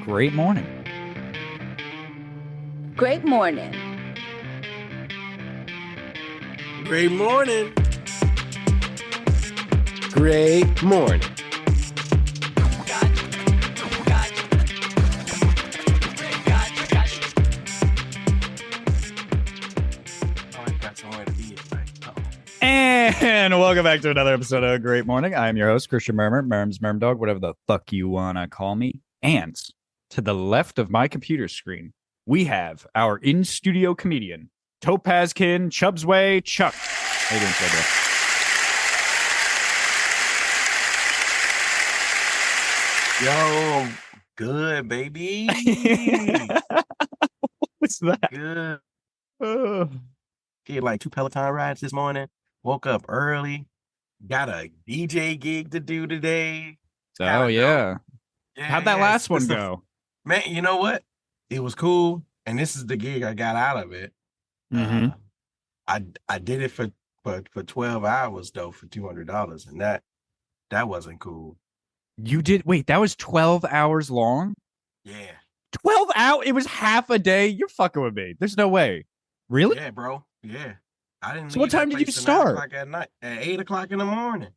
Great morning. Great morning. Great morning. Great morning. And welcome back to another episode of Great Morning. I'm your host, Christian Murmer, Murms, Murmdog, whatever the fuck you wanna call me. And to the left of my computer screen, we have our in-studio comedian, Topazkin, Chubbs Way, Chuck. How you doing Yo, good, baby. today? What's that? Good. Oh. Did like 2 Peloton rides this morning. Woke up early. Got a DJ gig to do today. Oh, yeah. Yeah, How'd that last one Listen, go? man, you know what? It was cool. And this is the gig I got out of it. Mm-hmm. I did it for 12 hours though for $200, and that wasn't cool. You did, wait, that was 12 hours long? Yeah. 12 hours? It was half a day? You're fucking with me. There's no way. Really? Yeah, bro. Yeah. I didn't So what leave that time did you place till 9 start? o'clock at night, at 8 o'clock in the morning.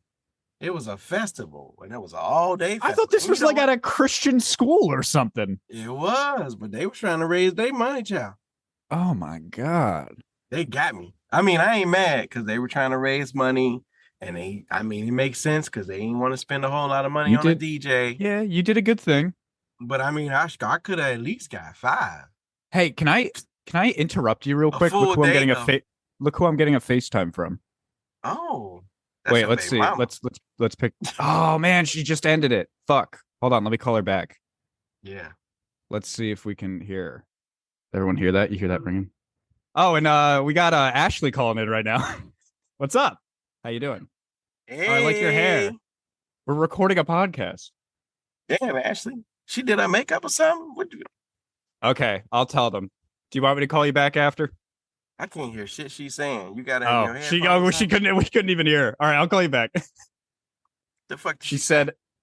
It was a festival, and it was an all-day festival. I thought this And was you know like at a Christian school or something. It was, but they were trying to raise their money, child. Oh my God. They got me. I mean, I ain't mad because they were trying to raise money, and it makes sense because they didn't want to spend a whole lot of money on a DJ. Yeah, you did a good thing. But I mean, I could have at least got 5. Hey, can I interrupt you real quick? full Look who I'm day, getting though. look who I'm getting a FaceTime from. Oh, that's Wait, your let's baby see. mama. Let's pick. Oh man, she just ended it. Fuck. Hold on, let me call her back. Yeah. Let's see if we can hear her. Everyone hear that? You hear that ringing? Oh, and we got Ashley calling in right now. What's up? How you doing? Hey. Oh, I like your hair. We're recording a podcast. Damn, Ashley. She did her makeup or something? Okay, I'll tell them. Do you want me to call you back after? I can't hear shit she's saying. You got her in your Oh, headphones. we couldn't even hear her. All right, I'll call you back. The fuck did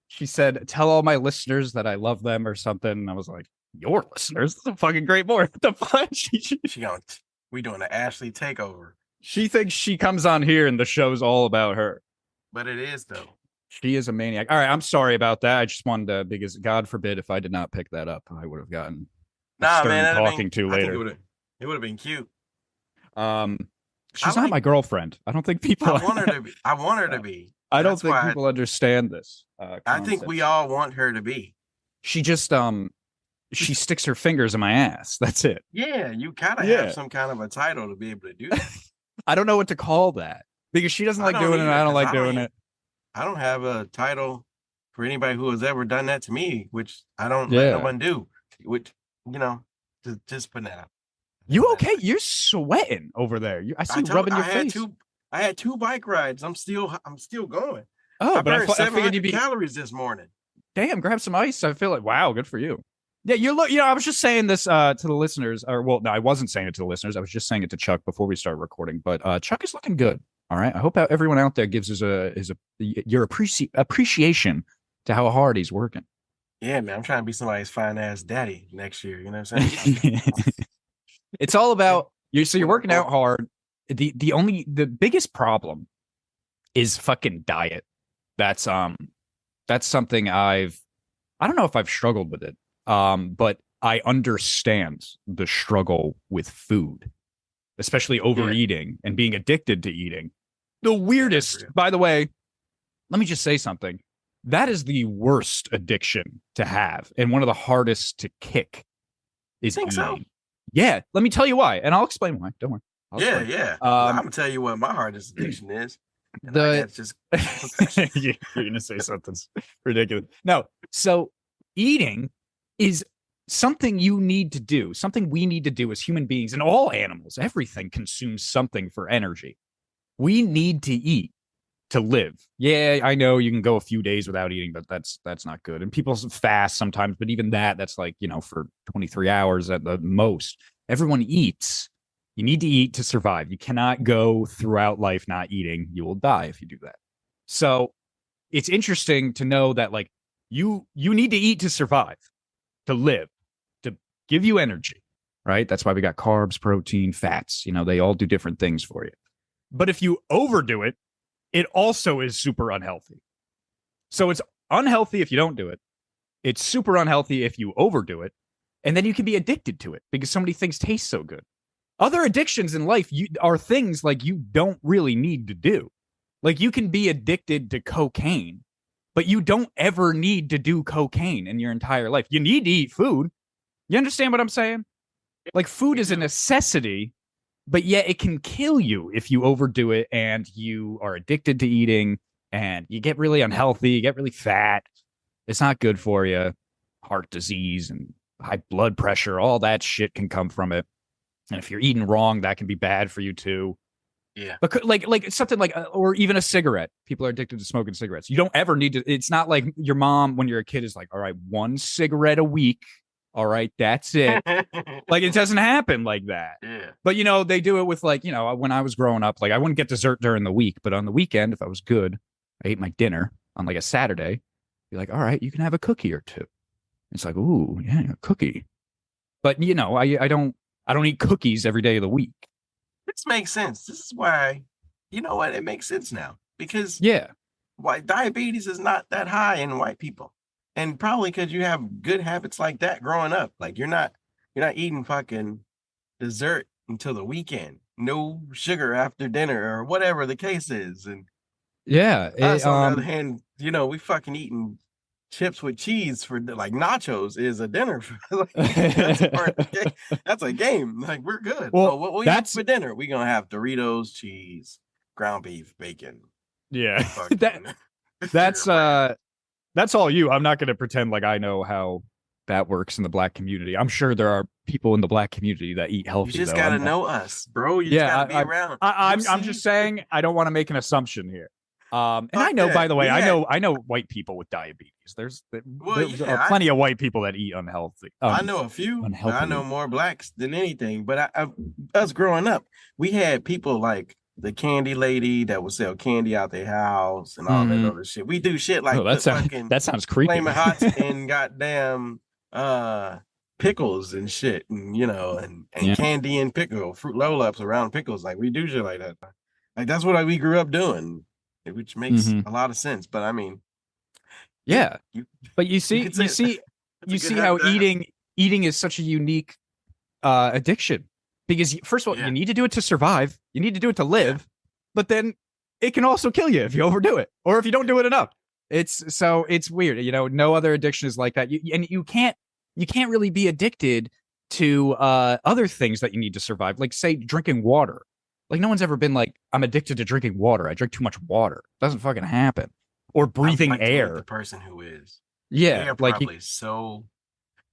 She said, tell all my listeners that I love them or something. And I was like, your listeners? That's a fucking great boy. What the fuck? we doing an Ashley takeover. She thinks she comes on here and the show's all about her. But it is though. She is a maniac. All right, I'm sorry about that. I just wanted to, because God forbid if I did not pick that up, I would have gotten talking to later. It would have been cute. She's not my girlfriend. I don't think people. I want her to be. I want her to be. I don't think people understand this. I think we all want her to be. She just she sticks her fingers in my ass. That's it. Yeah, you kind of have some kind of a title to be able to do that. I don't know what to call that because she doesn't like doing it. And I don't like doing it. I don't have a title for anybody who has ever done that to me, which I don't let no one do. Which, just put that out. You okay? You're sweating over there. I see you rubbing your face. I had 2 bike rides. I'm still going. Oh, I burned I figured you'd be calories this morning. Damn, grab some ice. I feel like, wow, good for you. Yeah, I was just saying this to the listeners, or well, no, I wasn't saying it to the listeners. I was just saying it to Chuck before we started recording. But Chuck is looking good. All right. I hope everyone out there gives your appreciation to how hard he's working. Yeah, man. I'm trying to be somebody's fine ass daddy next year. You know what I'm saying? It's all about you. So you're working out hard. The biggest problem is fucking diet. That's something I don't know if I've struggled with it. But I understand the struggle with food, especially overeating and being addicted to eating. The weirdest, by the way, let me just say something. That is the worst addiction to have. And one of the hardest to kick is eating. So? Yeah. Let me tell you why. And I'll explain why. Don't worry. Yeah. I'm going to tell you what my hardest addiction is. You're going to say something ridiculous. No. So eating is something you need to do, something we need to do as human beings, and all animals. Everything consumes something for energy. We need to eat to live. Yeah, I know you can go a few days without eating, but that's not good. And people fast sometimes, but even that's like, for 23 hours at the most. Everyone eats. You need to eat to survive. You cannot go throughout life not eating. You will die if you do that. So it's interesting to know that like you need to eat to survive. to live, to give you energy, right? That's why we got carbs, protein, fats. They all do different things for you. But if you overdo it, it also is super unhealthy. So it's unhealthy if you don't do it. It's super unhealthy if you overdo it. And then you can be addicted to it because so many things taste so good. Other addictions in life are things like you don't really need to do. Like you can be addicted to cocaine, but you don't ever need to do cocaine in your entire life. You need to eat food. You understand what I'm saying? Like food is a necessity, but yet it can kill you if you overdo it and you are addicted to eating and you get really unhealthy, you get really fat. It's not good for you. Heart disease and high blood pressure, all that shit can come from it. And if you're eating wrong, that can be bad for you too. Yeah. But like something like, or even a cigarette. People are addicted to smoking cigarettes. You don't ever need to. It's not like your mom when you're a kid is like, all right, 1 cigarette a week. All right, that's it. Like it doesn't happen like that. Yeah. But they do it with like, when I was growing up, like I wouldn't get dessert during the week, but on the weekend, if I was good, I ate my dinner on like a Saturday. Be like, all right, you can have a cookie or two. It's like, ooh, yeah, a cookie. But I don't eat cookies every day of the week. This makes sense. This is why, you know what? It makes sense now because why diabetes is not that high in white people, and probably because you have good habits like that growing up. Like you're not eating fucking dessert until the weekend, no sugar after dinner or whatever the case is. And us on the other hand, we fucking eating chips with cheese for like nachos is a dinner. Like, that's a game. Like we're good. Well, what we have for dinner? We're gonna have Doritos, cheese, ground beef, bacon. Yeah, that's all you. I'm not gonna pretend like I know how that works in the black community. I'm sure there are people in the black community that eat healthy. You just gotta know us, bro. You just gotta be around. I'm just saying I don't want to make an assumption here. And I know, by the way, I know white people with diabetes. There are plenty of white people that eat unhealthy. I know a few. I know more blacks than anything. But us growing up, we had people like the candy lady that would sell candy out their house and all that other shit. We do shit like that sounds creepy. Flaming Hots and goddamn pickles and shit, and candy and pickle, Fruit Lolo-Ups around pickles. Like we do shit like that. Like that's what we grew up doing. Which makes a lot of sense, but I mean, but you see how eating is such a unique addiction because first of all, you need to do it to survive, you need to do it to live, but then it can also kill you if you overdo it or if you don't do it enough. It's weird, no other addiction is like that. You can't really be addicted to other things that you need to survive, like say drinking water. Like no one's ever been like, I'm addicted to drinking water. I drink too much water. It doesn't fucking happen. Or breathing air. The person who is. Yeah. They are probably so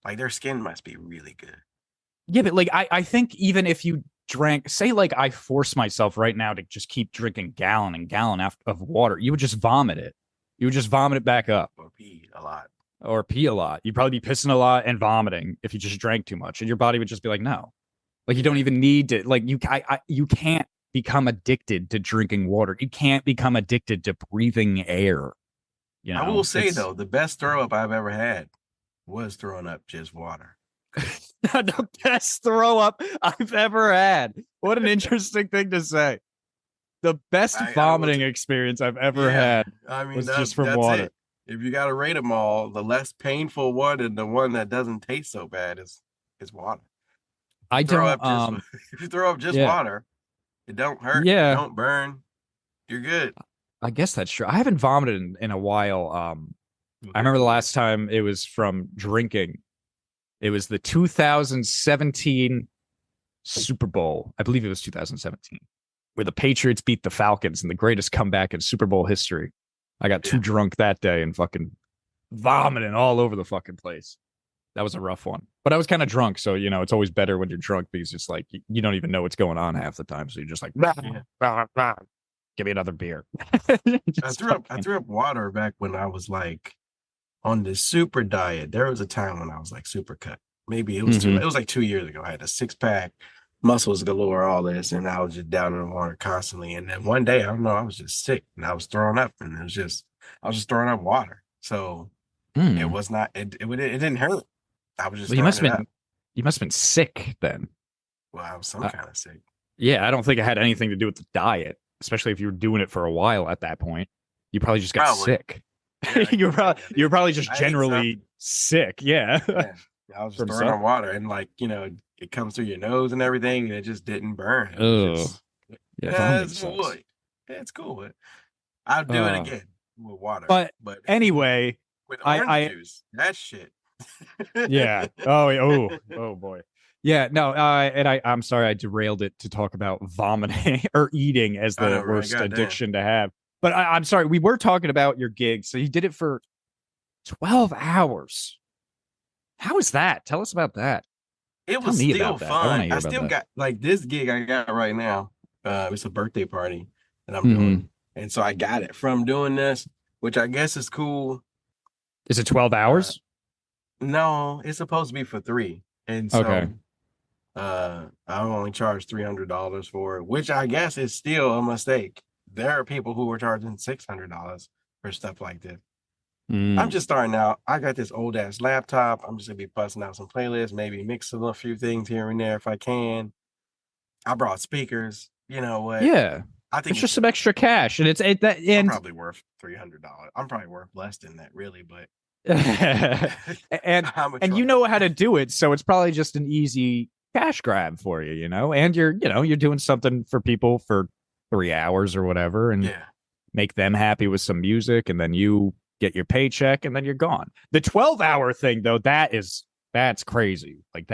like their skin must be really good. Yeah, but like I think even if you drank, say like I force myself right now to just keep drinking gallon and gallon of water, you would just vomit it. You would just vomit it back up. Or pee a lot. You'd probably be pissing a lot and vomiting if you just drank too much. And your body would just be like, no. Like you don't even need to, like you can't become addicted to drinking water. You can't become addicted to breathing air. I will say though, the best throw up I've ever had was throwing up just water. The best throw up I've ever had. What an interesting thing to say. The best vomiting experience I've ever had was just from water. It. If you got to rate them all, the less painful one and the one that doesn't taste so bad is water. If you throw up just water, it don't hurt, it don't burn, you're good. I guess that's true. I haven't vomited in a while. I remember the last time it was from drinking. It was the 2017 Super Bowl. I believe it was 2017, where the Patriots beat the Falcons in the greatest comeback in Super Bowl history. I got too drunk that day and fucking vomiting all over the fucking place. That was a rough one, but I was kind of drunk. So, it's always better when you're drunk because it's like, you don't even know what's going on half the time. So you're just like, give me another beer. I threw up water back when I was like on the super diet. There was a time when I was like super cut. Maybe it was it was like 2 years ago. I had a 6-pack, muscles galore, all this. And I was just down in the water constantly. And then one day, I don't know, I was just sick and I was throwing up and I was just throwing up water. So it was not, it didn't hurt. I was just Well, you must have been sick then. Well, I was some kind of sick. Yeah, I don't think it had anything to do with the diet, especially if you were doing it for a while at that point. You probably just got sick. Yeah, you were probably just generally sick. Yeah. Yeah. I was just throwing on water and it comes through your nose and everything and it just didn't burn. It's cool. It's cool. I'll do it again with water. But anyway, with orange juice, that shit. Yeah. Oh boy. Yeah, no, and I'm sorry I derailed it to talk about vomiting or eating as the worst addiction to have. But I'm sorry, we were talking about your gig. So you did it for 12 hours. How is that? Tell us about that. It was still fun. I still got this gig I got right now. It's a birthday party that I'm doing. And so I got it from doing this, which I guess is cool. Is it 12 hours? No, it's supposed to be for 3. And so I only charged $300 for it, which I guess is still a mistake. There are people who are charging $600 for stuff like this. I'm just starting out. I got this old ass laptop. I'm just gonna be busting out some playlists, maybe mix a few things here and there if I can. I brought speakers. You know what? Yeah, I think it's just some extra cash, and I'm probably worth $300. I'm probably worth less than that, really, but and you know how to do it, so it's probably just an easy cash grab for you, and you're doing something for people for 3 hours or whatever, and make them happy with some music, and then you get your paycheck, and then you're gone. The 12-hour thing, though, that's crazy. Like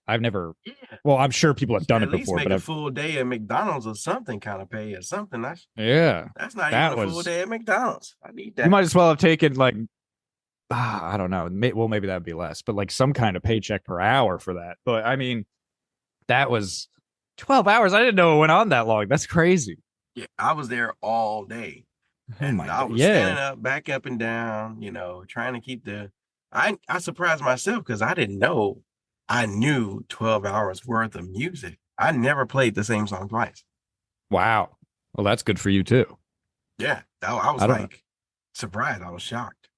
I've never. Well, I'm sure people have done it before, but a full day at McDonald's or something kind of pay or something. That's not even a full day at McDonald's. I need that. You might as well have taken I don't know. Well, maybe that'd be less, but some kind of paycheck per hour for that. But I mean, that was 12 hours. I didn't know it went on that long. That's crazy. Yeah, I was there all day. And I was standing up, back up and down, trying to keep I surprised myself because I didn't know I knew 12 hours worth of music. I never played the same song twice. Wow. Well, that's good for you too. Yeah. I was surprised. I was shocked.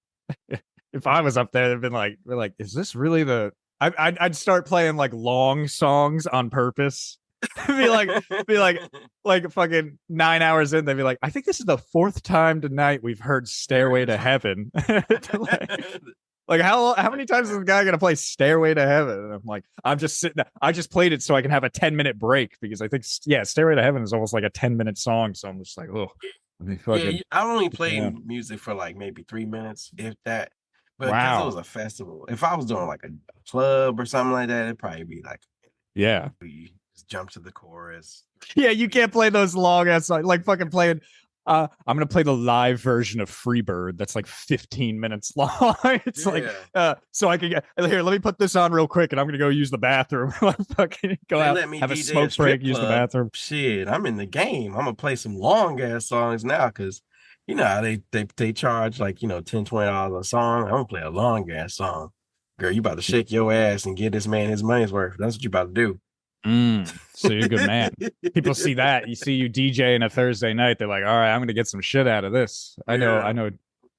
If I was up there, they'd been like, is this really I'd start playing long songs on purpose. be like fucking 9 hours in, they'd be like, I think this is the 4th time tonight we've heard Stairway to Heaven. How many times is the guy gonna play Stairway to Heaven? And I'm like, I'm just sitting there. I just played it so I can have a 10-minute break because I think Stairway to Heaven is almost like a 10-minute song. So I'm just like, oh, I only played music for maybe 3 minutes, if that. But because it was a festival. If I was doing a club or something like that, it'd probably be we just jump to the chorus. Yeah, you can't play those long ass songs, fucking playing. I'm gonna play the live version of Freebird that's 15 minutes long. It's so I can get here. Let me put this on real quick, and I'm gonna go use the bathroom. Fucking go out, have a smoke break, use the bathroom. Shit, I'm in the game. I'm gonna play some long ass songs now because how they charge $10-$20 a song. I'm gonna play a long ass song. Girl, you about to shake your ass and get this man his money's worth. That's what you about to do. So you're a good man. People see that. You see you DJing a Thursday night. They're like, all right, I'm going to get some shit out of this. I know.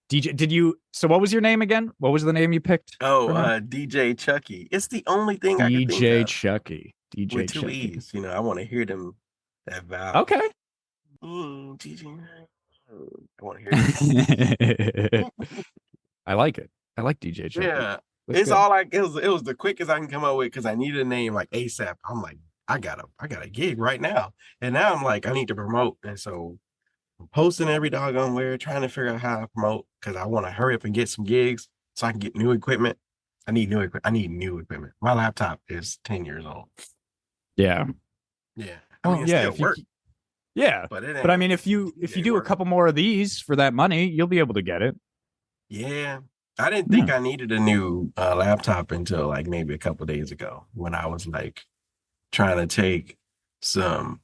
DJ, so what was your name again? What was the name you picked? Oh, DJ Chucky. It's the only thing I can think of. DJ Chucky. DJ with Chucky. 2 E's. I want to hear them. That vibe. Okay. DJ. I want to hear it. I like it. I like DJ Chucky. Yeah. It's good. It was the quickest I can come up with because I needed a name ASAP. I'm like, I got a gig right now. And now I'm like, I need to promote. And so I'm posting every doggone where, trying to figure out how to promote because I want to hurry up and get some gigs so I can get new equipment. I need new equipment. My laptop is 10 years old. Yeah. Yeah. Yeah. But I mean, if you do a couple more of these for that money, you'll be able to get it. Yeah. I didn't think I needed a new laptop until maybe a couple of days ago when I was trying to take some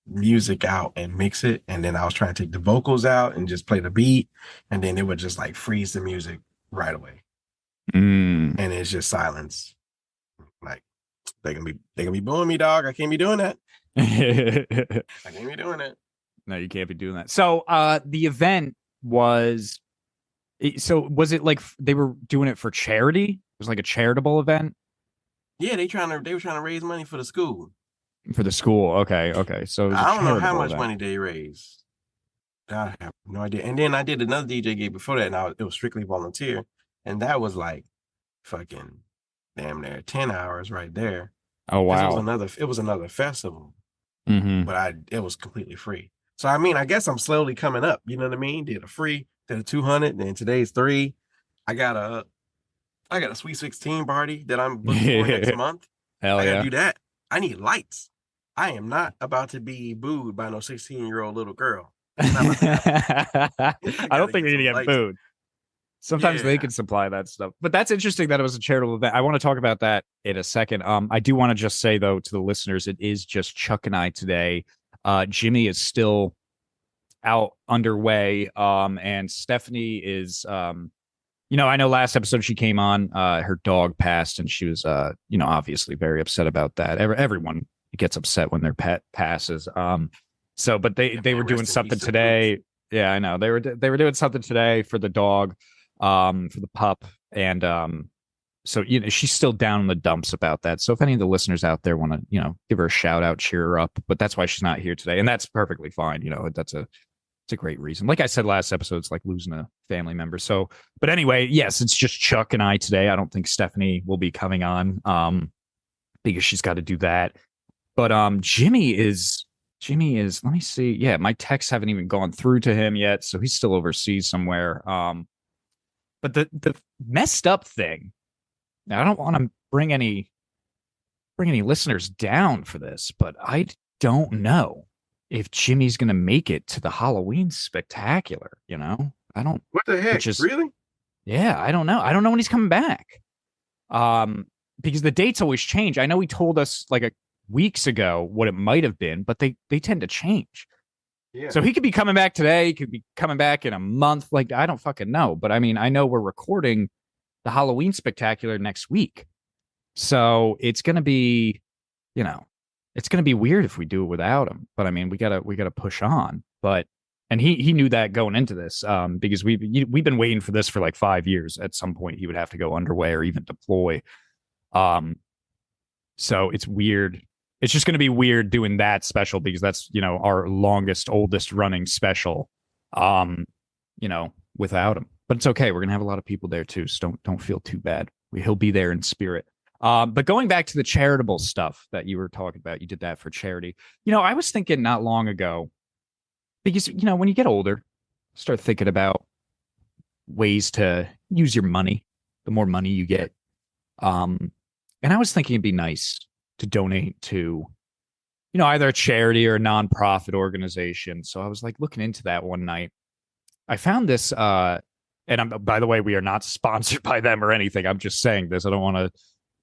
music out and mix it. And then I was trying to take the vocals out and just play the beat. And then it would just freeze the music right away. And it's just silence. They're gonna be booing me, dog. I can't be doing that. I can't be doing it. No, you can't be doing that. So the event was So was it like they were doing it for charity? It was like a charitable event? Yeah, they were trying to raise money for the school. For the school. Okay. So it was a I don't know how charitable much event. money they raised. I have no idea. And then I did another DJ gig before that, and it was strictly volunteer, and that was like fucking damn near 10 hours right there. Oh Because wow. it was another festival, Mm-hmm. but it was completely free. So I mean, I guess I'm slowly coming up. You know what I mean? Did a free, did a 200, and today's 3. I got a Sweet 16 party that I'm booked for next month. Hell I gotta yeah. do that. I need lights. I am not about to be booed by no 16-year-old little girl. I don't think you're gonna get lights. booed. Sometimes they can supply that stuff. But that's interesting that it was a charitable event. I want to talk about that in a second. I do want to just say though to the listeners, it is just Chuck and I today. Jimmy is still out underway. And Stephanie is I know last episode she came on, her dog passed, and she was obviously very upset about that. Everyone gets upset when their pet passes. But they were doing something today. Yeah, I know. They were doing something today for the dog, for the pup, and so she's still down in the dumps about that. So if any of the listeners out there want to give her a shout out, cheer her up, but that's why she's not here today, and that's perfectly fine. It's a great reason. Like I said last episode, it's like losing a family member. So, but anyway, yes, it's just Chuck and I today. I don't think Stephanie will be coming on because she's got to do that. But Jimmy is, let me see. Yeah, my texts haven't even gone through to him yet, so he's still overseas somewhere. But the messed up thing, now I don't want to bring any listeners down for this, but I don't know if Jimmy's going to make it to the Halloween spectacular. I don't. What the heck? Really? Yeah, I don't know. I don't know when he's coming back. Because the dates always change. I know he told us like weeks ago what it might have been, but they tend to change. Yeah. So he could be coming back today. He could be coming back in a month. Like, I don't fucking know. But I mean, I know we're recording the Halloween spectacular next week. So it's going to be, it's going to be weird if we do it without him. But I mean, we gotta push on. And he knew that going into this, because we've been waiting for this for like 5 years. At some point, he would have to go underway or even deploy. So it's weird. It's just going to be weird doing that special because that's our oldest running special. Without him, but it's okay. We're gonna have a lot of people there too, so don't feel too bad. He'll be there in spirit. But going back to the charitable stuff that you were talking about, you did that for charity. I was thinking not long ago, because, when you get older, start thinking about ways to use your money, the more money you get. And I was thinking it'd be nice to donate to, either a charity or a nonprofit organization. So I was like looking into that one night. I found this, and by the way, we are not sponsored by them or anything. I'm just saying this. I don't want to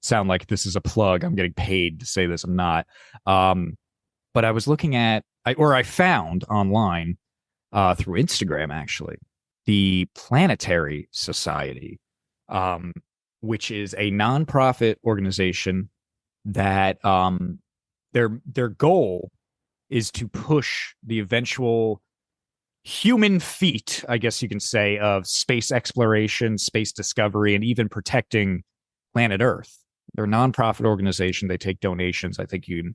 sound like this is a plug. I'm getting paid to say this. I'm not. But I was looking at, I found online through Instagram, actually, the Planetary Society, which is a nonprofit organization that their goal is to push the eventual human feat, I guess you can say, of space exploration, space discovery, and even protecting planet Earth. They're a nonprofit organization. They take donations. I think you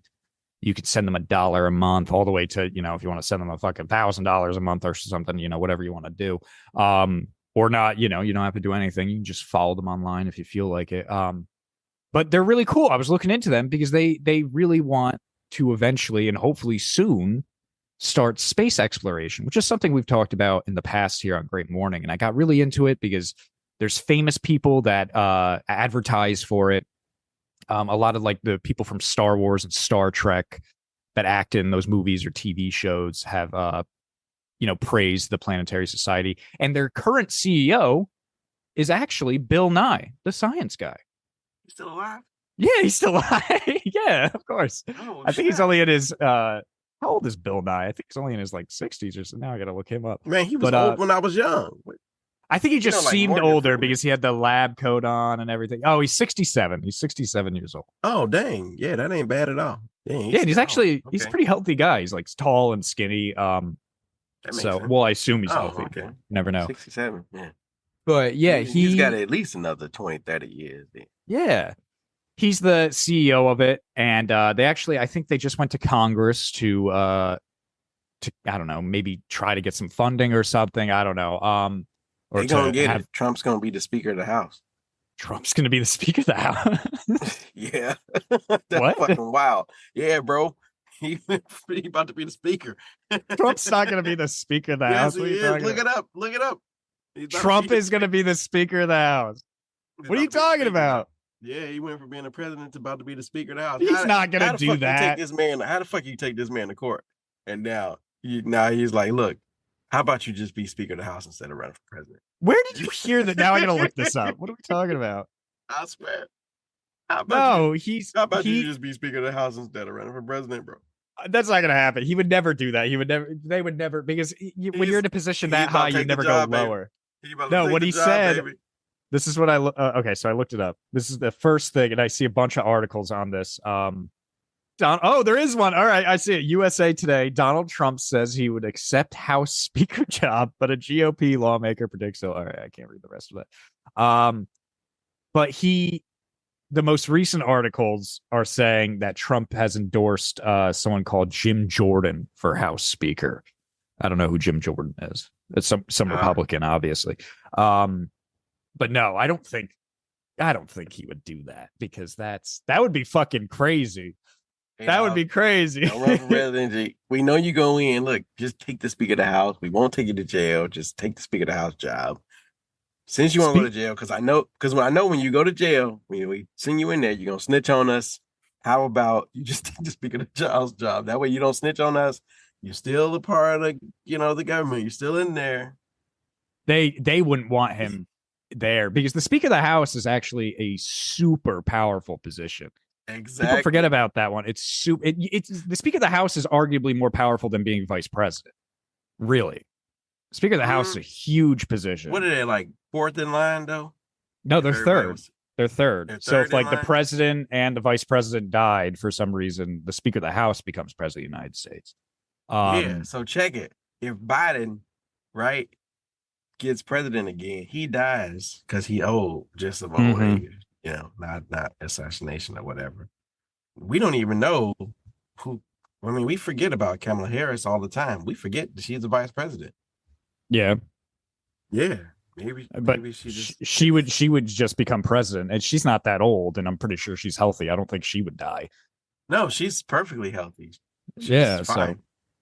could send them $1 a month, all the way to, if you want to send them a fucking $1,000 a month or something, whatever you want to do. Or not, you don't have to do anything. You can just follow them online if you feel like it. But they're really cool. I was looking into them because they really want to eventually and hopefully soon start space exploration, which is something we've talked about in the past here on Great Morning. And I got really into it because there's famous people that advertise for it. A lot of like the people from Star Wars and Star Trek that act in those movies or TV shows have, praised the Planetary Society. And their current CEO is actually Bill Nye, the science guy. He's still alive? Yeah, he's still alive. Yeah, of course. Oh, I think he's only in his how old is Bill Nye? I think he's only in his like 60s or so. Now I gotta look him up. Man, he was old when I was young. I think he just seemed older because he had the lab coat on and everything. Oh, he's 67. He's 67 years old. Oh, dang. Yeah, that ain't bad at all. Dang, yeah, he's actually he's a pretty healthy guy. He's like tall and skinny. So sense. Well, I assume he's healthy. Okay. Never know. 67. Yeah. But yeah, he's got at least another 20, 30 years then. Yeah. He's the CEO of it, and they actually, I think they just went to Congress to I don't know, maybe try to get some funding or something. I don't know. Or they're gonna get have it. Trump's gonna be the Speaker of the House. Trump's gonna be the Speaker of the House. Yeah, that's what? Fucking wild. Yeah, bro. He about to be the Speaker. Trump's not gonna be the Speaker of the yes, House. He is. Look it up. Look it up. Trump is gonna be the Speaker of the House. What are you talking about? Yeah, he went from being a president to about to be the Speaker of the House. He's not gonna do that. How the fuck you take this man to court? And now he's like, look, how about you just be Speaker of the House instead of running for president? Where did you hear that? Now I gotta look this up. What are we talking about? I swear. How about you just be Speaker of the House instead of running for president, bro? That's not gonna happen. He would never do that. They would never, because when you're in a position that high, you never go lower. No, what he said. Baby. This is what I okay, so I looked it up. This is the first thing, and I see a bunch of articles on this. There is one. All right, I see it. USA Today. Donald Trump says he would accept House Speaker job, but a GOP lawmaker predicts so. All right, I can't read the rest of that. But the most recent articles are saying that Trump has endorsed someone called Jim Jordan for House Speaker. I don't know who Jim Jordan is. It's some Republican, obviously. But no, I don't think he would do that, because that would be fucking crazy. That would be crazy. Don't run for presidency. We know you go in. Look, just take the Speaker of the House. We won't take you to jail. Just take the Speaker of the House job. Since you want to go to jail, because I know when you go to jail, when we send you in there, you're gonna snitch on us. How about you just take the Speaker of the House job? That way you don't snitch on us. You're still a part of the government. You're still in there. They wouldn't want him there, because the Speaker of the House is actually a super powerful position. Exactly. People forget about that one. It's the Speaker of the House is arguably more powerful than being vice president. Really. Speaker of the House is a huge position. What are they, like, fourth in line, though? No, they're third. They're third. So if the president and the vice president died for some reason, the Speaker of the House becomes president of the United States. Yeah, so check it. If Biden, right, gets president again, he dies because he old, just of old age, not assassination or whatever. We don't even know who. I mean, we forget about Kamala Harris all the time. We forget that she's the vice president. Yeah. Maybe she would just become president, and she's not that old, and I'm pretty sure she's healthy. I don't think she would die. No, she's perfectly healthy. She's fine. So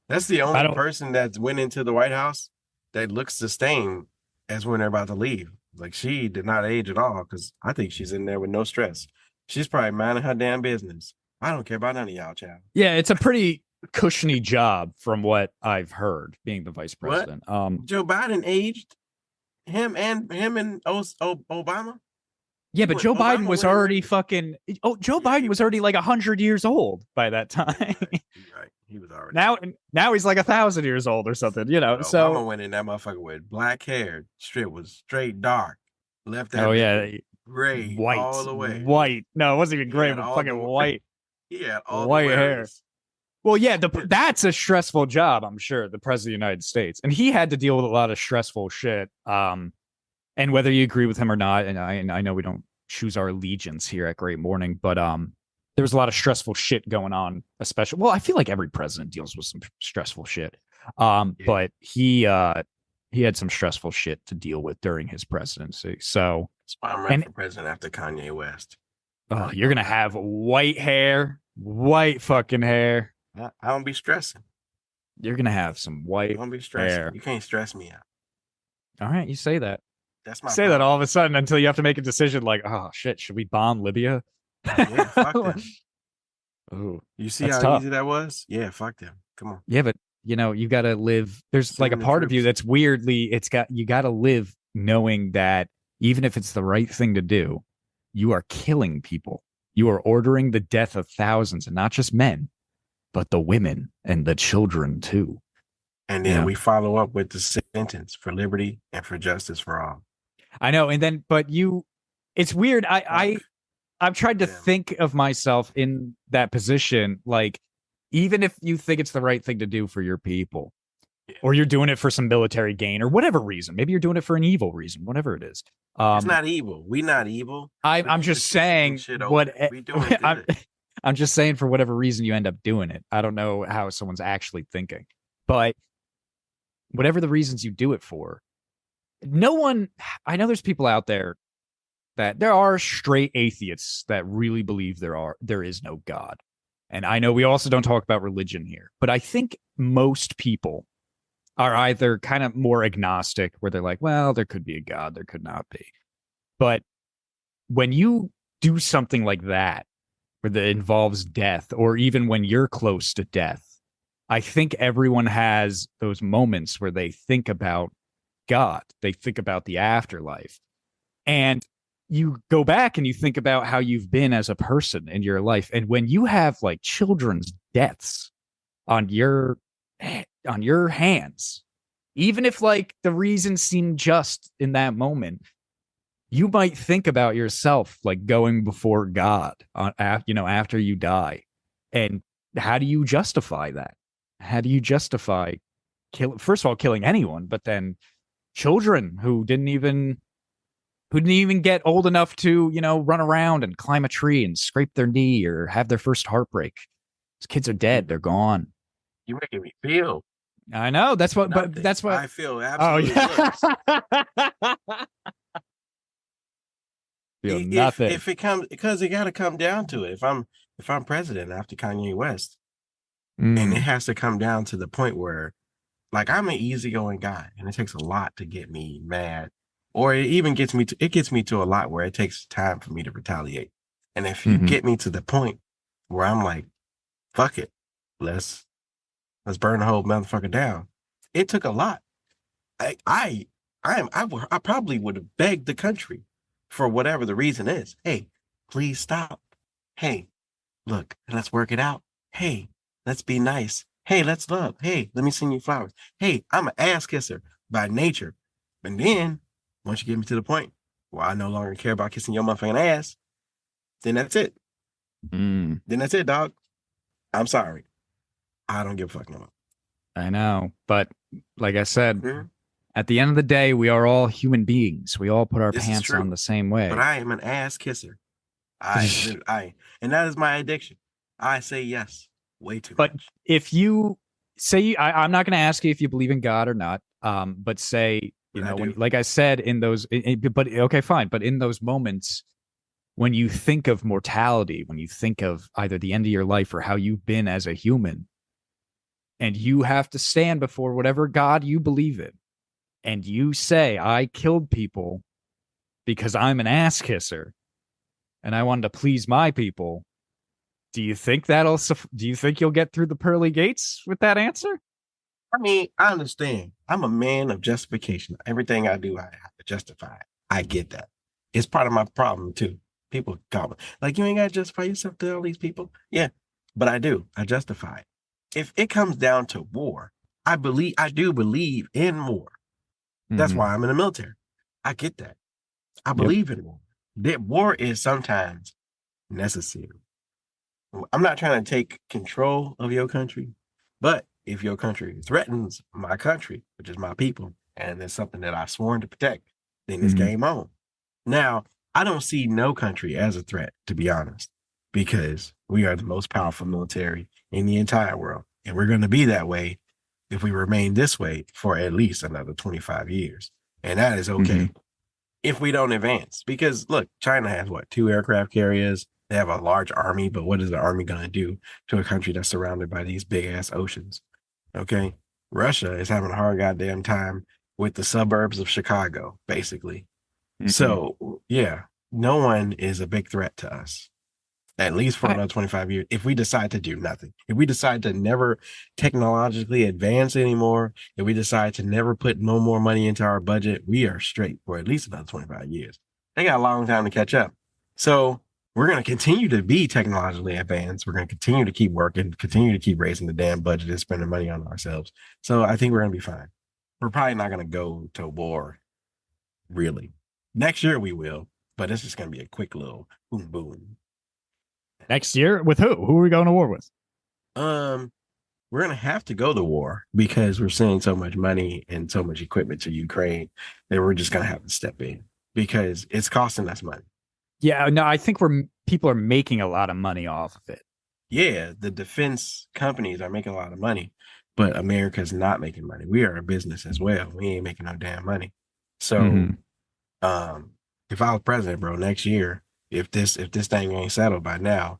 that's the only person that went into the White House that looks the same as when they're about to leave. Like, she did not age at all, because I think she's in there with no stress. She's probably minding her damn business. I don't care about none of y'all, child. Yeah, it's a pretty cushiony job from what I've heard, being the vice president. Joe Biden aged him and Obama. Yeah, but Joe Biden was already Biden was already like 100 years old by that time. Right. He was already now he's like 1,000 years old or something, so Obama went in that motherfucker with black hair, was straight dark, left that gray white all the way. White. No, it wasn't even gray, but fucking white. He had all white the hair. Well, yeah, that's a stressful job, I'm sure, the president of the United States. And he had to deal with a lot of stressful shit. And whether you agree with him or not, and I know we don't choose our allegiance here at Great Morning, but there was a lot of stressful shit going on, especially. Well, I feel like every president deals with some stressful shit. But he had some stressful shit to deal with during his presidency. So that's why I'm running for president after Kanye West. Oh, you're gonna have white fucking hair. I don't be stressing. You're gonna have some white hair. Don't be stressing. You can't stress me out. All right, you say that. That's my say that all of a sudden until you have to make a decision like, oh shit, should we bomb Libya? Yeah, fuck them. Ooh, you see how tough. Easy that was? Yeah, fuck them. Come on. Yeah, but you gotta live. There's like a part of you that's weirdly, you gotta live knowing that even if it's the right thing to do, you are killing people. You are ordering the death of thousands, and not just men, but the women and the children too. And then we follow up with the sentence for liberty and for justice for all. I know. And then, but it's weird. I've tried to think of myself in that position. Like, even if you think it's the right thing to do for your people, or you're doing it for some military gain or whatever reason. Maybe you're doing it for an evil reason, whatever it is. It's not evil. We're not evil. I'm just saying what we doing good. I'm just saying for whatever reason you end up doing it. I don't know how someone's actually thinking, but whatever the reasons you do it for, no one, I know there's people out there that there are straight atheists that really believe there is no God. And I know we also don't talk about religion here, but I think most people are either kind of more agnostic where they're like, well, there could be a God, there could not be. But when you do something like that, where that involves death, or even when you're close to death, I think everyone has those moments where they think about God, they think about the afterlife. And you go back and you think about how you've been as a person in your life. And when you have like children's deaths on your hands, even if like the reasons seem just in that moment, you might think about yourself like going before God after you die. And how do you justify that? How do you justify first of all killing anyone, but then children who didn't even get old enough to, run around and climb a tree and scrape their knee or have their first heartbreak? These kids are dead. They're gone. You're making me feel. I know. That's what, nothing. but that's what I feel absolutely. Feel nothing. If it comes, because it got to come down to it. If I'm president after Kanye West, and it has to come down to the point where, like, I'm an easygoing guy, and it takes a lot to get me mad, or it even gets me to a lot where it takes time for me to retaliate. And if you get me to the point where I'm like, fuck it, let's burn the whole motherfucker down. It took a lot. I probably would have begged the country for whatever the reason is. Hey, please stop. Hey, look, let's work it out. Hey, let's be nice. Hey, let's love. Hey, let me send you flowers. Hey, I'm an ass kisser by nature. And then once you get me to the point where I no longer care about kissing your motherfucking ass, then that's it. Then that's it, dog. I'm sorry. I don't give a fuck no more. I know. But like I said, at the end of the day, we are all human beings. We all put our pants on the same way. But I am an ass kisser. And that is my addiction. I say yes way too much. But if you say, I'm not going to ask you if you believe in God or not, but say, like I said, in those, but okay, fine. But in those moments, when you think of mortality, when you think of either the end of your life or how you've been as a human, and you have to stand before whatever God you believe in, and you say, I killed people because I'm an ass kisser and I wanted to please my people, do you think you'll get through the pearly gates with that answer? I mean, I understand. I'm a man of justification. Everything I do, I have to justify it. I get that. It's part of my problem too. People call me like, you ain't got to justify yourself to all these people. Yeah, but I do. I justify it. If it comes down to war, I do believe in war. That's why I'm in the military. I get that. I believe in war. That war is sometimes necessary. I'm not trying to take control of your country, but if your country threatens my country, which is my people, and it's something that I've sworn to protect, then it's game on. Now, I don't see no country as a threat, to be honest, because we are the most powerful military in the entire world. And we're going to be that way if we remain this way for at least another 25 years. And that is okay if we don't advance. Because look, China has 2 aircraft carriers. They have a large army, but what is the army going to do to a country that's surrounded by these big ass oceans? Okay. Russia is having a hard goddamn time with the suburbs of Chicago, basically. So yeah, no one is a big threat to us, at least for another 25 years. If we decide to do nothing, if we decide to never technologically advance anymore, if we decide to never put no more money into our budget, we are straight for at least another 25 years. They got a long time to catch up. So we're going to continue to be technologically advanced. We're going to continue to keep working, continue to keep raising the damn budget and spending money on ourselves. So I think we're going to be fine. We're probably not going to go to war, really. Next year we will, but it's just going to be a quick little boom, boom. Next year with who? Who are we going to war with? we're going to have to go to war because we're sending so much money and so much equipment to Ukraine that we're just going to have to step in because it's costing us money. Yeah, no, I think people are making a lot of money off of it. Yeah, the defense companies are making a lot of money, but America's not making money. We are a business as well. We ain't making no damn money. So, if I was president, bro, next year, if this thing ain't settled by now,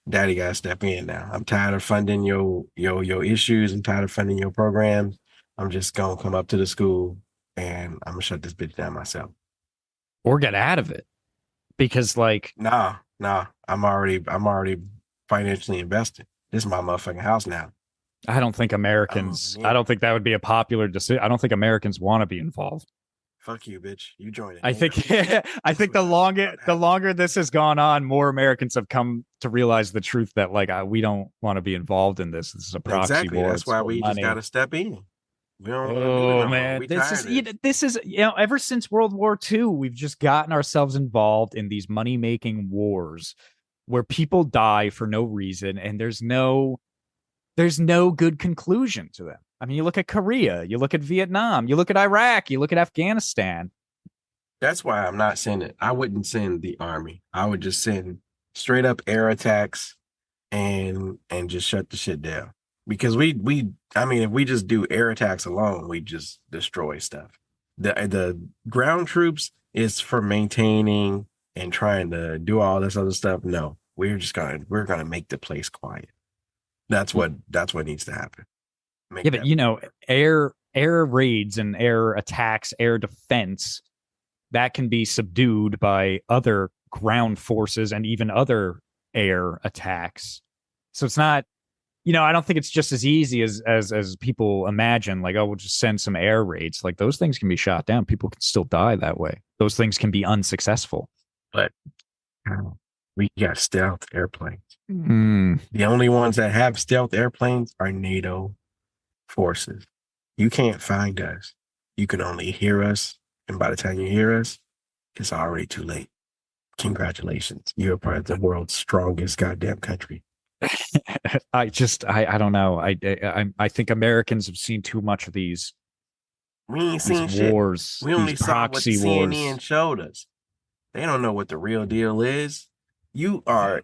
Daddy gotta step in now. I'm tired of funding your issues. I'm tired of funding your programs. I'm just gonna come up to the school and I'm gonna shut this bitch down myself. Or get out of it. Because like nah, I'm already financially invested. This is my motherfucking house now. I don't think I don't think that would be a popular decision. I don't think Americans want to be involved. Fuck you, bitch. You join it. I think the longer this has gone on, more Americans have come to realize the truth that like we don't want to be involved in this. This is a proxy war. That's why we just got to step in. We don't want to do it no man, this is ever since World War II, we've just gotten ourselves involved in these money making wars where people die for no reason and there's no good conclusion to them. I mean, you look at Korea, you look at Vietnam, you look at Iraq, you look at Afghanistan. That's why I'm not sending. I wouldn't send the army. I would just send straight up air attacks and just shut the shit down. Because I mean, if we just do air attacks alone, we just destroy stuff. The ground troops is for maintaining and trying to do all this other stuff. No, we're gonna make the place quiet. That's what needs to happen. But you know, air raids and air attacks, air defense, that can be subdued by other ground forces and even other air attacks. So it's not, you know, I don't think it's just as easy as people imagine. Like, oh, we'll just send some air raids. Like those things can be shot down. People can still die that way. Those things can be unsuccessful. But we got stealth airplanes. The only ones that have stealth airplanes are NATO forces. You can't find us. You can only hear us. And by the time you hear us, it's already too late. Congratulations. You're part of the world's strongest goddamn country. I don't know. I think Americans have seen too much of these. We ain't seen shit. Wars. We only saw what CNN showed us. They don't know what the real deal is. You are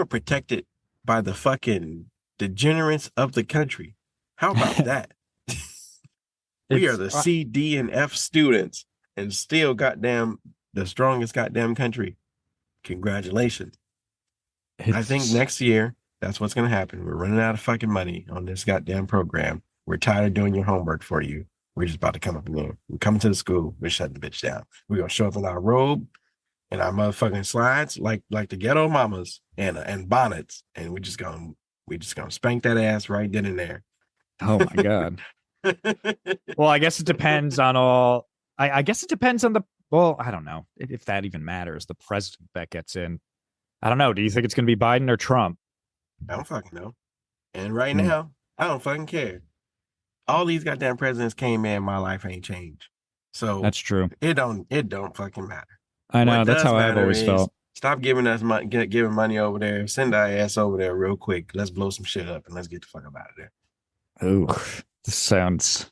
protected by the fucking degenerates of the country. How about that? We are the C, D, and F students and still goddamn the strongest goddamn country. Congratulations. I think next year, that's what's going to happen. We're running out of fucking money on this goddamn program. We're tired of doing your homework for you. We're just about to come up in there. We're coming to the school. We're shutting the bitch down. We're going to show up in our robe and our motherfucking slides like the ghetto mamas and bonnets. And we're just going to spank that ass right then and there. Oh my God. Well, I guess it depends on all. I guess it depends on I don't know if that even matters. The president that gets in. I don't know. Do you think it's going to be Biden or Trump? I don't fucking know. And right now, I don't fucking care. All these goddamn presidents came in, my life ain't changed. So that's true. It don't fucking matter. I know. That's how I've always felt. Stop giving us money, giving money over there. Send our ass over there real quick. Let's blow some shit up and let's get the fuck up out of there. Oh, this sounds.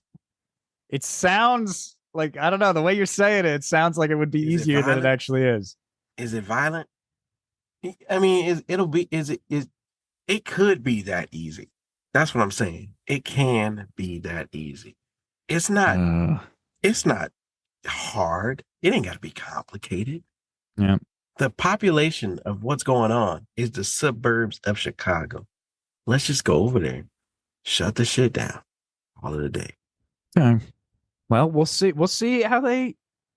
It sounds like, I don't know, the way you're saying it sounds like it would be easier than it actually is. Is it violent? I mean, it could be that easy. That's what I'm saying. It can be that easy. It's not hard. It ain't got to be complicated. Yeah. The population of what's going on is the suburbs of Chicago. Let's just go over there. Shut the shit down all of the day. Okay. Well, we'll see. We'll see how they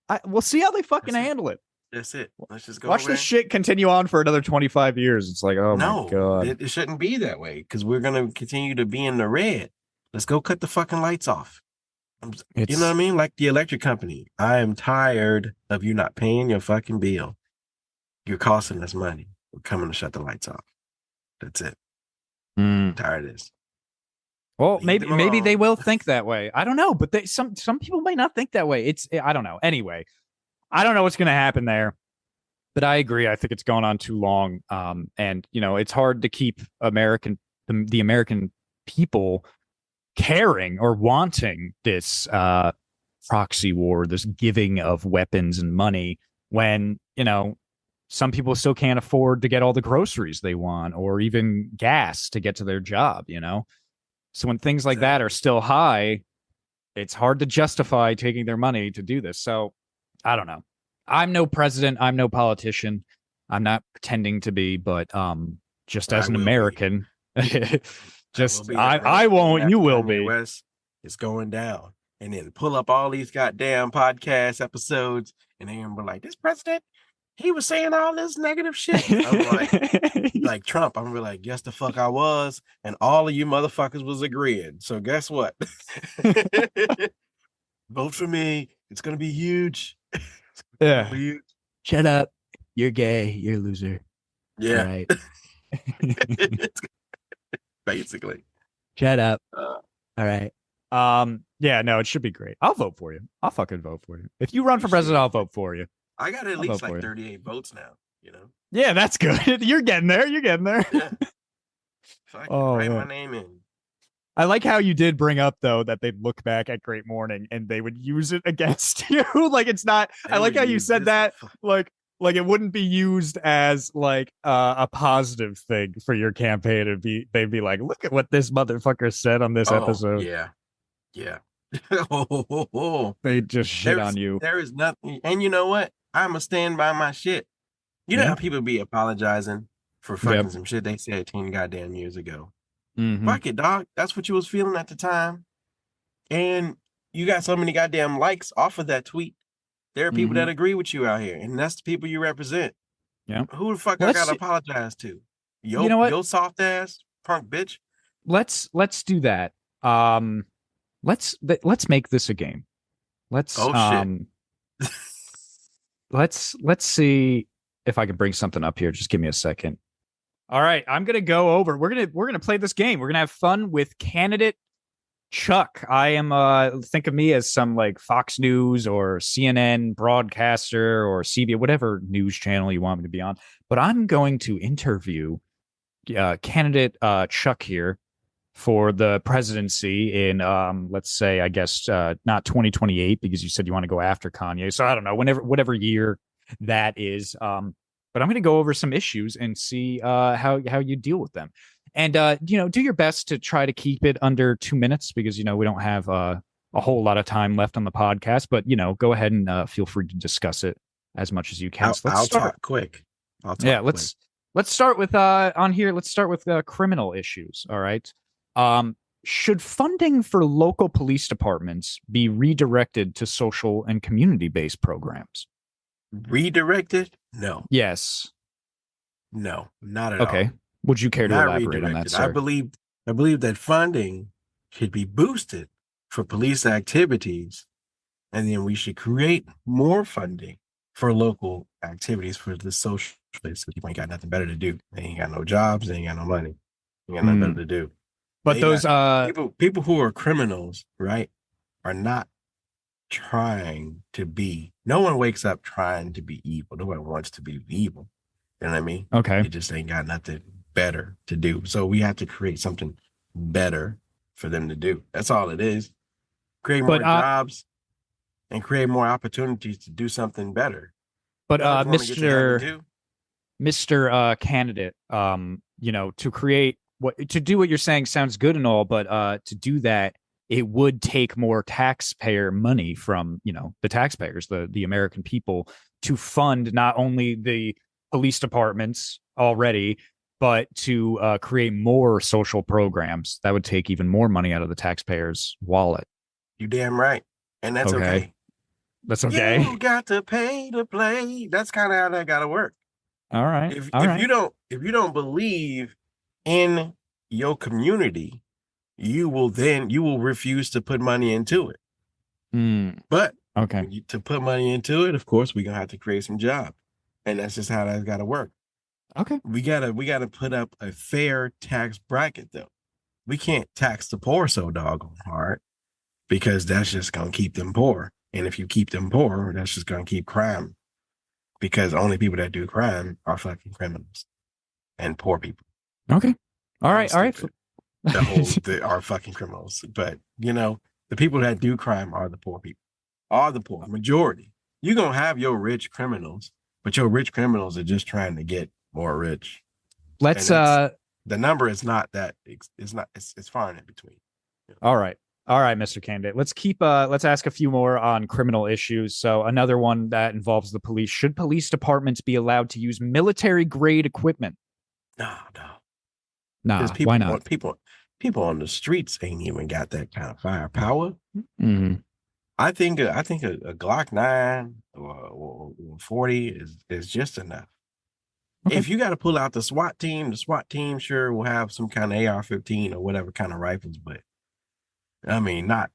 fucking handle it. That's it. Let's just go. Watch this shit continue on for another 25 years. It's like, oh my God. It shouldn't be that way because we're going to continue to be in the red. Let's go cut the fucking lights off. You know what I mean? Like the electric company. I am tired of you not paying your fucking bill. You're costing us money. We're coming to shut the lights off. That's it. I'm tired of this. Well, maybe they will think that way. I don't know, but some people might not think that way. I don't know. Anyway, I don't know what's going to happen there, but I agree. I think it's gone on too long. And you know, it's hard to keep the American people caring or wanting this proxy war, this giving of weapons and money when, some people still can't afford to get all the groceries they want or even gas to get to their job, So when things like that are still high, it's hard to justify taking their money to do this. So I don't know. I'm no president. I'm no politician. I'm not pretending to be, but just as an American, I won't. You will be. West is going down, and then pull up all these goddamn podcast episodes, and they're gonna be like, "This president, he was saying all this negative shit." I'm like Trump. I'm really like, "Yes, the fuck I was," and all of you motherfuckers was agreeing. So guess what? Vote for me. It's gonna be huge. Yeah. Shut up. You're gay. You're a loser. Yeah. All right. Basically. Shut up. All right. Yeah, no, it should be great. I'll vote for you. I'll fucking vote for you. If you run for president, I'll vote for you. I got at least like 38 votes now, Yeah, that's good. You're getting there. Yeah. So I can write my name in. I like how you did bring up, though, that they'd look back at Great Morning and they would use it against you. Like, it's not. I like how you said that. Like it wouldn't be used as like a positive thing for your campaign. They'd be like, look at what this motherfucker said on this episode. Yeah. They just shit on you. There is nothing. And you know what? I'm a stand by my shit. You know how people be apologizing for fucking some shit they said 10 goddamn years ago. Fuck it, dog. That's what you was feeling at the time. And you got so many goddamn likes off of that tweet. There are people that agree with you out here, and that's the people you represent. Yeah. Who the fuck I gotta apologize to? You know what? Yo soft ass punk bitch. Let's do that. Let's make this a game. Let's see if I can bring something up here. Just give me a second. All right, I'm gonna go over. We're gonna play this game. We're gonna have fun with candidate Chuck. I am think of me as some like Fox News or CNN broadcaster or CBS, whatever news channel you want me to be on. But I'm going to interview candidate Chuck here for the presidency in let's say, I guess not 2028, because you said you want to go after Kanye. So I don't know, whatever year that is. But I'm going to go over some issues and see how you deal with them. And, do your best to try to keep it under 2 minutes because, we don't have a whole lot of time left on the podcast. But, go ahead and feel free to discuss it as much as you can. I'll talk quick. Let's start with on here. Let's start with criminal issues. All right. Should funding for local police departments be redirected to social and community-based programs? Redirected? No. Yes. No, not at all. Okay. Would you care to elaborate on that, sir? I believe that funding should be boosted for police activities, and then we should create more funding for local activities for the social place. People ain't got nothing better to do. They ain't got no jobs. They ain't got no money. They ain't got nothing better to do. But those people who are criminals, right, are not trying to be. No one wakes up trying to be evil. No one wants to be evil. You know what I mean? Okay. They just ain't got nothing better to do. So we have to create something better for them to do. That's all it is. Create more jobs and create more opportunities to do something better. But Mr. Candidate, to do what you're saying sounds good and all, but to do that, it would take more taxpayer money from, the taxpayers, the American people, to fund not only the police departments already, but to create more social programs. That would take even more money out of the taxpayers' wallet. You damn right. And that's okay. That's okay. You got to pay to play. That's kind of how that got to work. All right. If you don't believe in your community, you will refuse to put money into it. But to put money into it, of course, we're gonna have to create some jobs, and that's just how that's got to work. Okay, we gotta put up a fair tax bracket, though. We can't tax the poor so doggone hard because that's just gonna keep them poor, and if you keep them poor, that's just gonna keep crime, because only people that do crime are fucking criminals and poor people. Okay. All right. They are fucking criminals. But the people that do crime are the poor people. Are the poor majority. You're gonna have your rich criminals, but your rich criminals are just trying to get more rich. Let's the number is not that. It's far in between. All right. All right, Mr. Candidate. Let's ask a few more on criminal issues. So another one that involves the police. Should police departments be allowed to use military grade equipment? No. Nah, why not? People on the streets ain't even got that kind of firepower. Mm-hmm. I think a Glock 9 or 40 is just enough. Okay. If you got to pull out the SWAT team sure will have some kind of AR-15 or whatever kind of rifles, but I mean, not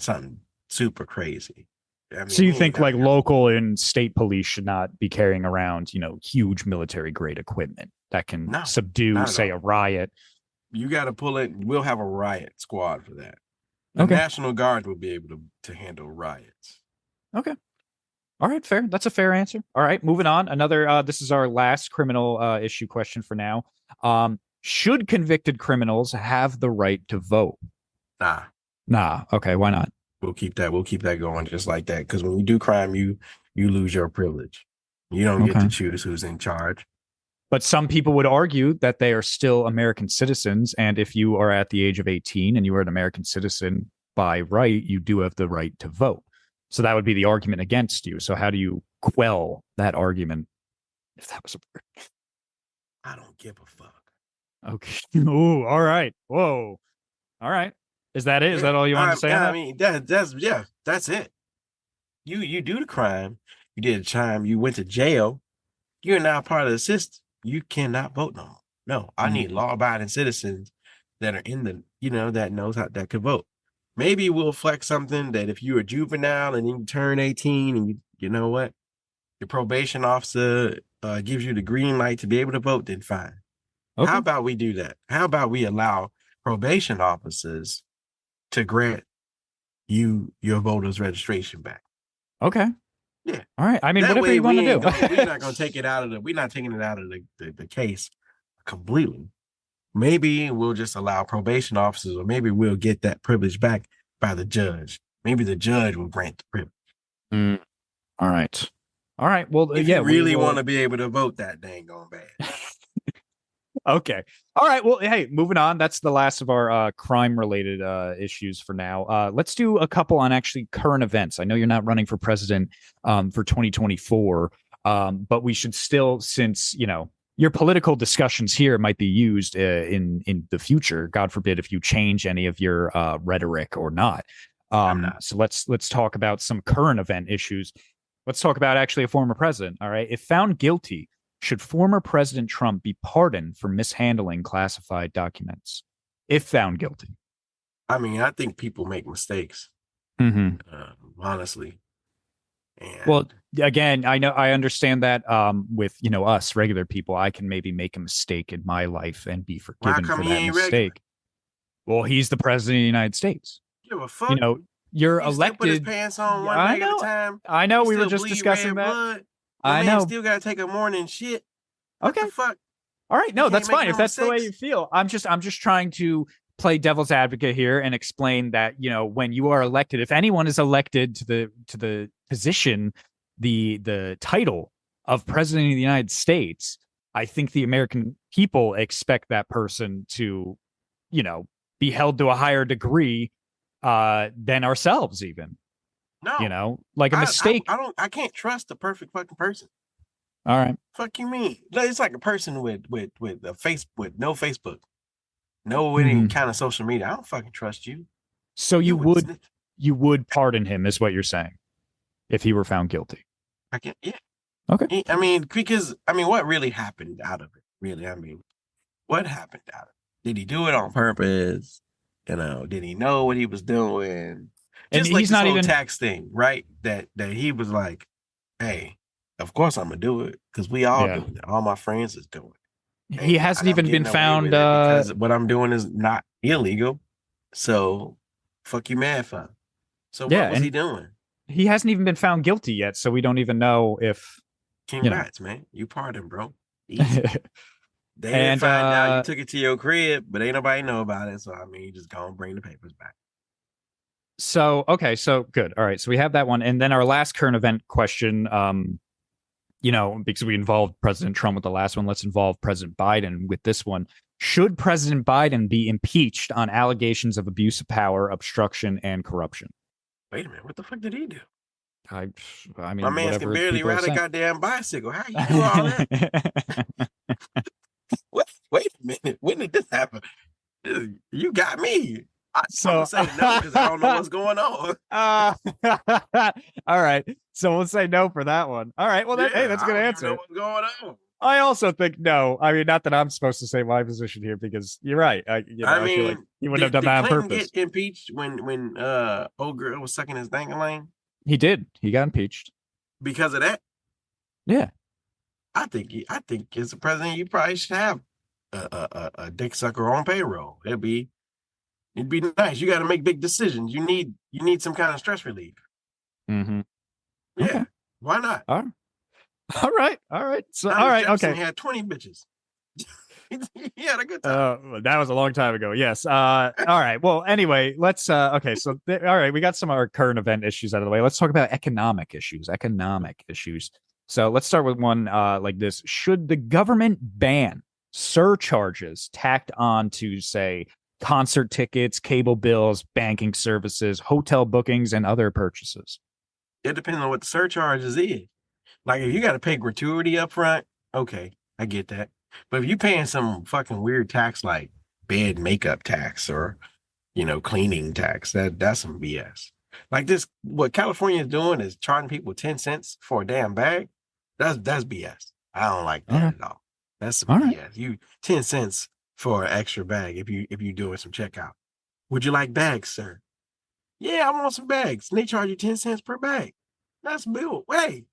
something super crazy. I mean, so you think like local and state police should not be carrying around, huge military grade equipment that can subdue, say, a riot? You got to pull it. We'll have a riot squad for that. The National Guard will be able to handle riots. Okay. All right, fair. That's a fair answer. All right, moving on. Another, this is our last criminal issue question for now. Should convicted criminals have the right to vote? Nah. Okay, why not? We'll keep that going just like that. Because when you do crime, you lose your privilege. You don't get to choose who's in charge. But some people would argue that they are still American citizens. And if you are at the age of 18 and you are an American citizen by right, you do have the right to vote. So that would be the argument against you. So how do you quell that argument, if that was a word? I don't give a fuck. Okay. Ooh, all right. Whoa. All right. Is that it? Yeah. Is that all you want to say? I mean, that's it. You do the crime. You did a time. You went to jail. You're now part of the system. You cannot vote no more. No, I need law-abiding citizens that are in the, that knows that could vote. Maybe we'll flex something that if you're a juvenile and you turn 18 and you know what, your probation officer gives you the green light to be able to vote, then fine. Okay. How about we do that? How about we allow probation officers to grant you your voter's registration back? Okay. Yeah. All right. I mean, whatever you want to do. We're not going to take it out of we're not taking it out of the case completely. Maybe we'll just allow probation officers, or maybe we'll get that privilege back by the judge. Maybe the judge will grant the privilege. All right. All right. Well, if you really want to be able to vote, that dang gone bad. Okay. All right. Well, hey, moving on. That's the last of our crime-related issues for now. Let's do a couple on actually current events. I know you're not running for president for 2024, but we should still, since, your political discussions here might be used in the future. God forbid if you change any of your rhetoric or not. So let's talk about some current event issues. Let's talk about actually a former president. All right. If found guilty, should former President Trump be pardoned for mishandling classified documents if found guilty? I mean, I think people make mistakes, honestly. And well, again, I understand that with, us regular people, I can maybe make a mistake in my life and be forgiven for that mistake. Regular? Well, he's the president of the United States. Give a fuck. You're he elected. Put his pants on one leg at a time. I know. We were just discussing that. Blood. I know. Still got to take a morning shit. What the fuck? All right. No, that's fine. If that's the way you feel, I'm just trying to play devil's advocate here and explain that, when you are elected, if anyone is elected to the position, the title of president of the United States, I think the American people expect that person to, be held to a higher degree than ourselves even. No. Like a mistake. I can't trust the perfect fucking person. All right. Fuck you mean? It's like a person with a face with no Facebook, no any kind of social media. I don't fucking trust you. So you would pardon him, is what you're saying, if he were found guilty? I can't. Yeah. Okay. I mean, because what really happened out of it? Really, I mean, what happened out of it? Did he do it on purpose? Did he know what he was doing? Just and like he's not even tax thing, right? That he was like, hey. Of course I'm gonna do it because we all doing it. All my friends is doing it. He hasn't even been found because what I'm doing is not illegal. So fuck you mad for. So what was he doing? He hasn't even been found guilty yet, so we don't even know if Congrats, man. You pardoned, bro. Easy. They didn't find out you took it to your crib, but ain't nobody know about it. So I mean, you just go and bring the papers back. So okay, so good. All right, so we have that one, and then our last current event question. Because we involved President Trump with the last one, let's involve President Biden with this one. Should President Biden be impeached on allegations of abuse of power, obstruction, and corruption? Wait a minute, what the fuck did he do? I mean, my man can barely ride a goddamn bicycle. How you do all that? Wait a minute, when did this happen? You got me. I'm gonna say no because I don't know what's going on. All right, so we'll say no for that one. All right, well, hey, that's a good answer. I don't know what's going on. I also think no. I mean, not that I'm supposed to say my position here because you're right. I mean, I feel like he wouldn't have done that on purpose. Get impeached when old girl was sucking his dangling? He did. He got impeached because of that. Yeah, I think as a president, you probably should have a dick sucker on payroll. It'd be nice. You got to make big decisions. You need some kind of stress relief. Mm-hmm. Yeah. Okay. Why not? All right. So, all right. Jefferson okay. He had 20 bitches. He had a good time. That was a long time ago. Yes. All right. Well, anyway, let's. Okay. So, all right. We got some of our current event issues out of the way. Let's talk about economic issues. So, let's start with one like this. Should the government ban surcharges tacked on to, say, concert tickets, cable bills, banking services, hotel bookings, and other purchases? It depends on what the surcharges is. Like if you got to pay gratuity up front, okay, I get that. But if you're paying some fucking weird tax like bed makeup tax or, cleaning tax, that's some BS. Like this, what California is doing is charging people 10 cents for a damn bag. That's BS. I don't like that at all. That's some BS. Right. You 10 cents for an extra bag if you doing some checkout. Would you like bags, sir? Yeah, I want some bags. And they charge you 10 cents per bag. That's bill. Hey,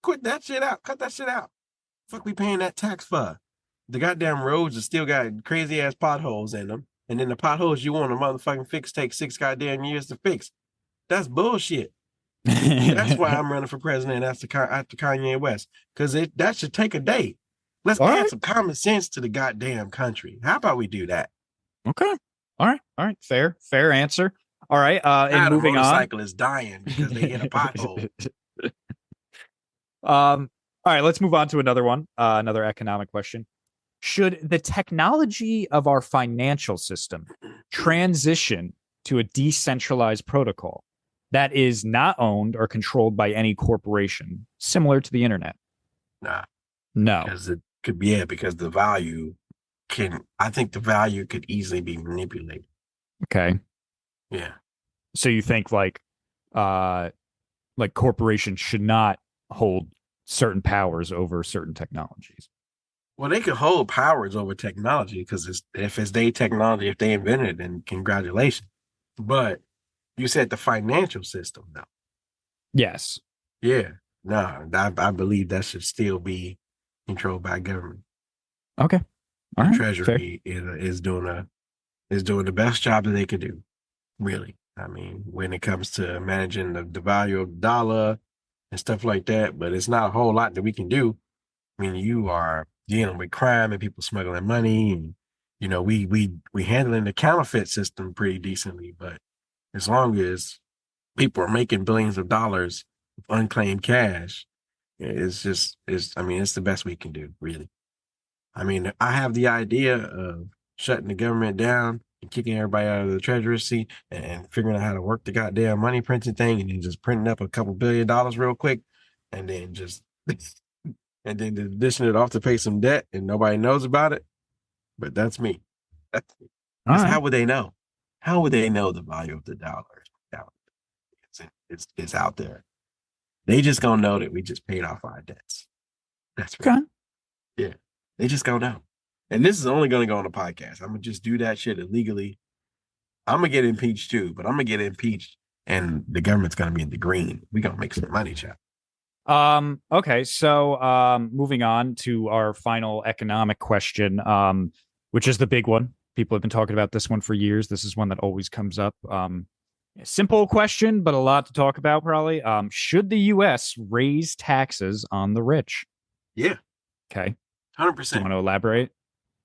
quit that shit out. Cut that shit out. Fuck we paying that tax for? The goddamn roads are still got crazy ass potholes in them. And then the potholes you want to motherfucking fix take 6 goddamn years to fix. That's bullshit. That's why I'm running for president after Kanye West. Because that should take a day. Let's add some common sense to the goddamn country. How about we do that? Okay. All right. Fair answer. All right. And moving on. Motorcycle is dying because they hit a pothole. All right. Let's move on to another one. Another economic question. Should the technology of our financial system transition to a decentralized protocol that is not owned or controlled by any corporation, similar to the internet? Nah. No. Because it could be because the value I think the value could easily be manipulated. Okay. Yeah. So you think like corporations should not hold certain powers over certain technologies? Well, they could hold powers over technology because if it's their technology, if they invented it, then congratulations. But you said the financial system, though. Yes. Yeah. No, I believe that should still be controlled by government. Okay. All right. Treasury is doing the best job that they could do. Really. I mean, when it comes to managing the value of the dollar and stuff like that, but it's not a whole lot that we can do. I mean, you are dealing with crime and people smuggling money, and we handling the counterfeit system pretty decently. But as long as people are making billions of dollars with unclaimed cash, it's the best we can do, really. I mean, I have the idea of shutting the government down and kicking everybody out of the treasury seat and figuring out how to work the goddamn money printing thing and then just printing up a couple $1 billion real quick and then just and then dishing it off to pay some debt and nobody knows about it. But that's me. How would they know? How would they know the value of the dollar? It's out there. They just gonna know that we just paid off our debts. That's right. Okay. Yeah. They just gonna know. And this is only gonna go on the podcast. I'm gonna just do that shit illegally. I'm gonna get impeached too, but I'm gonna get impeached and the government's gonna be in the green. We gonna make some money, chat. Okay, so moving on to our final economic question, which is the big one. People have been talking about this one for years. This is one that always comes up. Simple question, but a lot to talk about probably. Should the US raise taxes on the rich? Yeah. Okay. 100%. Do you want to elaborate?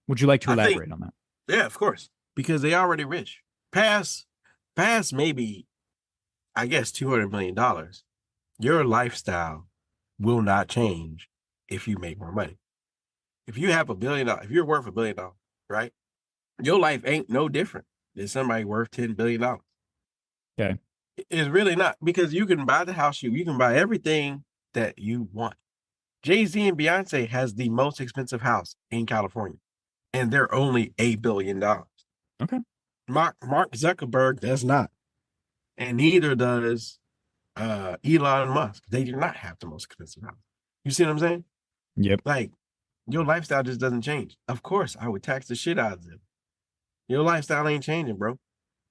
Would you like to elaborate on that? Yeah, of course. Because they already rich. Past maybe, I guess, $200 million. Your lifestyle will not change if you make more money. If you have $1 billion, if you're worth $1 billion, right? Your life ain't no different than somebody worth $10 billion. Okay. It's really not, because you can buy the house, you can buy everything that you want. Jay-Z and Beyonce has the most expensive house in California, and they're only $8 billion. Okay. Mark Zuckerberg does not, and neither does Elon Musk. They do not have the most expensive house. You see what I'm saying? Yep. Like, your lifestyle just doesn't change. Of course, I would tax the shit out of them. Your lifestyle ain't changing, bro.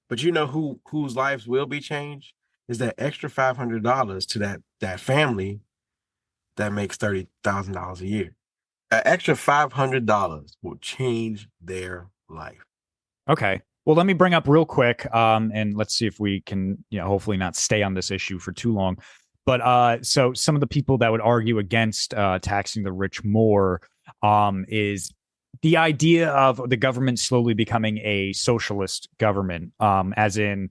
But you know whose lives will be changed is that extra $500 to that family that makes $30,000 a year. An extra $500 will change their life. Okay. Well, let me bring up real quick, and let's see if we can, hopefully not stay on this issue for too long. But so some of the people that would argue against taxing the rich more is the idea of the government slowly becoming a socialist government, as in,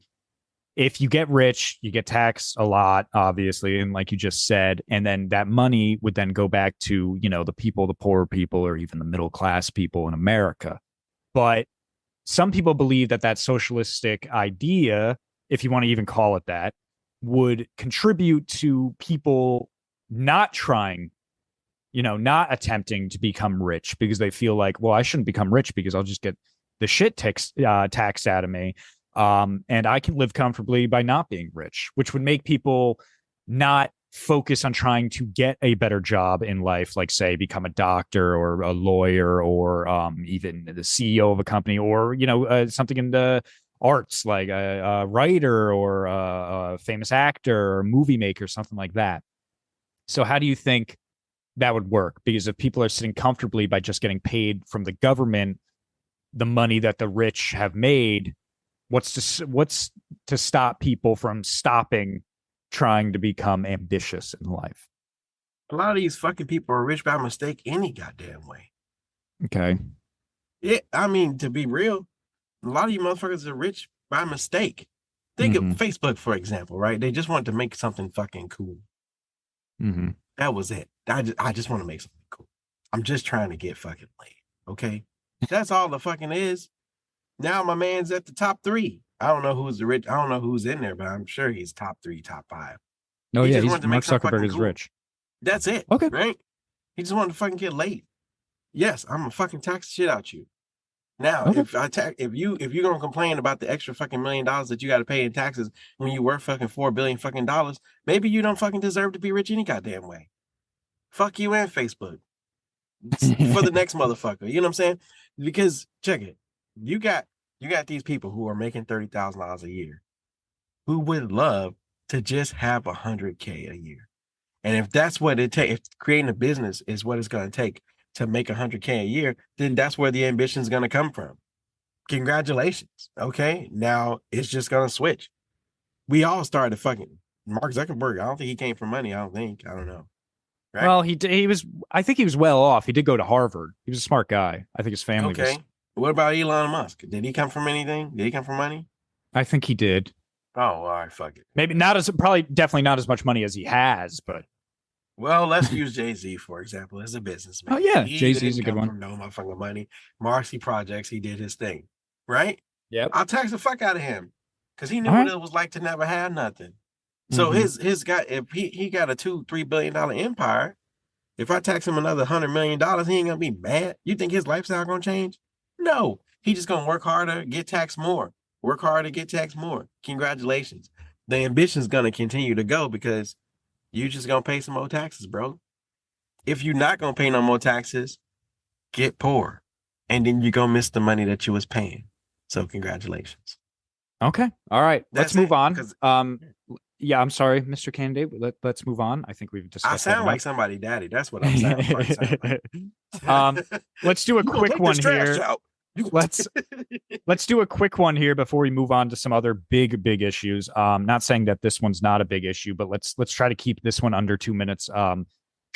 if you get rich, you get taxed a lot, obviously, and like you just said, and then that money would then go back to, the people, the poor people, or even the middle class people in America. But some people believe that socialistic idea, if you want to even call it that, would contribute to people not trying, not attempting to become rich because they feel like, well, I shouldn't become rich because I'll just get the shit taxed out of me. And I can live comfortably by not being rich, which would make people not focus on trying to get a better job in life, like, say, become a doctor or a lawyer or even the CEO of a company, or, something in the arts, like a writer or a famous actor or movie maker, something like that. So how do you think that would work? Because if people are sitting comfortably by just getting paid from the government the money that the rich have made, what's to stop people from stopping trying to become ambitious in life? A lot of these fucking people are rich by mistake any goddamn way. Okay. Yeah, I mean, to be real, a lot of you motherfuckers are rich by mistake. Think of Facebook, for example, right? They just wanted to make something fucking cool. Mm-hmm. That was it. I just want to make something cool. I'm just trying to get fucking laid. Okay? That's all the fucking is. Now my man's at the top 3. I don't know who's the rich. I don't know who's in there, but I'm sure he's top 3, top 5. Oh, yeah, Mark Zuckerberg is rich. That's it. Okay. Right? He just wanted to fucking get laid. Yes, I'm gonna fucking tax the shit out you. Now, okay. if you're gonna complain about the extra fucking $1 million that you got to pay in taxes when you worth fucking $4 billion fucking dollars, maybe you don't fucking deserve to be rich any goddamn way. Fuck you and Facebook for the next motherfucker. You know what I'm saying? Because check it, you got these people who are making $30,000 a year, who would love to just have $100K a year, and if that's what it takes, if creating a business is what it's going to take to make $100K a year, then that's where the ambition is going to come from. Congratulations. Okay. Now it's just going to switch. We all started fucking Mark Zuckerberg. I don't think he came from money. I don't know. Right? Well, he was, I think he was well off. He did go to Harvard. He was a smart guy. I think his family was. What about Elon Musk? Did he come from anything? Did he come from money? I think he did. Oh, all right. Fuck it. Maybe definitely not as much money as he has, but. Well, let's use Jay-Z, for example, as a businessman. Oh, yeah. Jay-Z's a good one. From no motherfucking money. Marcy Projects, he did his thing. Right? Yep. I'll tax the fuck out of him because he knew what it was like to never have nothing. So his guy, if he got a $2-3 billion empire, if I tax him another $100 million, he ain't gonna be mad. You think his lifestyle gonna change? No. He just gonna work harder, get taxed more. Work harder, get taxed more. Congratulations. The ambition's gonna continue to go because you just gonna pay some more taxes, bro. If you're not gonna pay no more taxes, get poor. And then you're gonna miss the money that you was paying. So congratulations. Okay. All right. Let's move on. Yeah, I'm sorry, Mr. Candidate. Let's move on. I think we've discussed. I sound like somebody daddy. That's what I'm saying. Let's do a quick one here. Let's do a quick one here before we move on to some other big issues. Not saying that this one's not a big issue, but let's try to keep this one under 2 minutes.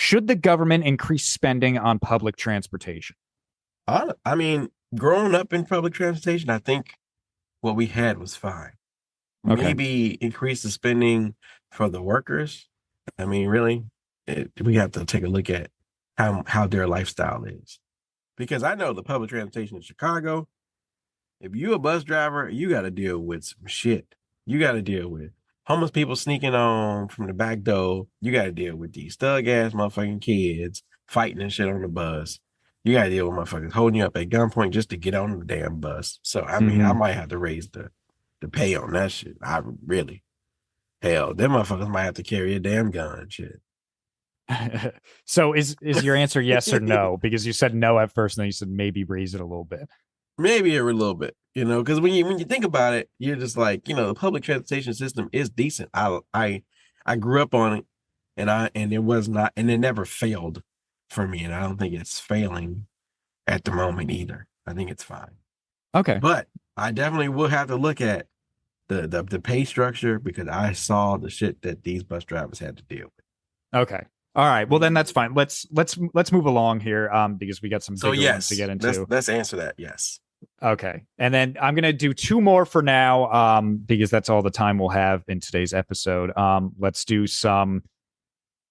Should the government increase spending on public transportation? I mean, growing up in public transportation, I think what we had was fine. Okay. Maybe increase the spending for the workers. I mean, really, we have to take a look at how their lifestyle is. Because I know the public transportation in Chicago, if you a bus driver, you got to deal with some shit. You got to deal with homeless people sneaking on from the back door. You got to deal with these thug ass motherfucking kids fighting and shit on the bus. You got to deal with motherfuckers holding you up at gunpoint just to get on the damn bus. So, I mean, I might have to raise the pay on that shit. I really, hell, them motherfuckers might have to carry a damn gun and shit. So is your answer yes or no? Because you said no at first, and then you said maybe raise it a little bit. Maybe a little bit, because when you think about it, you're just like, the public transportation system is decent. I grew up on it, and it was not, and it never failed for me, and I don't think it's failing at the moment either. I think it's fine. Okay, but I definitely will have to look at the pay structure because I saw the shit that these bus drivers had to deal with. Okay. All right. Well, then that's fine. Let's move along here because we got some bigger ones to get into. Let's answer that. Yes. Okay. And then I'm going to do two more for now because that's all the time we'll have in today's episode. Let's do some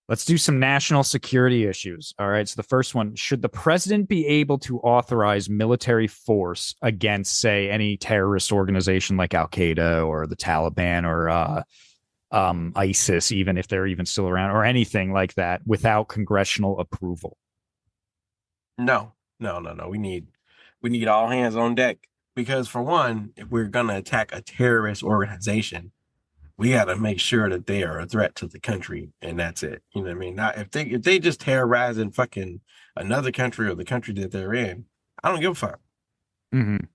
national security issues. All right. So the first one, should the president be able to authorize military force against, say, any terrorist organization like Al-Qaeda or the Taliban or ISIS, even if they're even still around, or anything like that, without congressional approval? No. We need all hands on deck because, for one, if we're gonna attack a terrorist organization, we got to make sure that they are a threat to the country, and that's it. You know what I mean? Not if they just terrorizing fucking another country or the country that they're in, I don't give a fuck. Mm-hmm.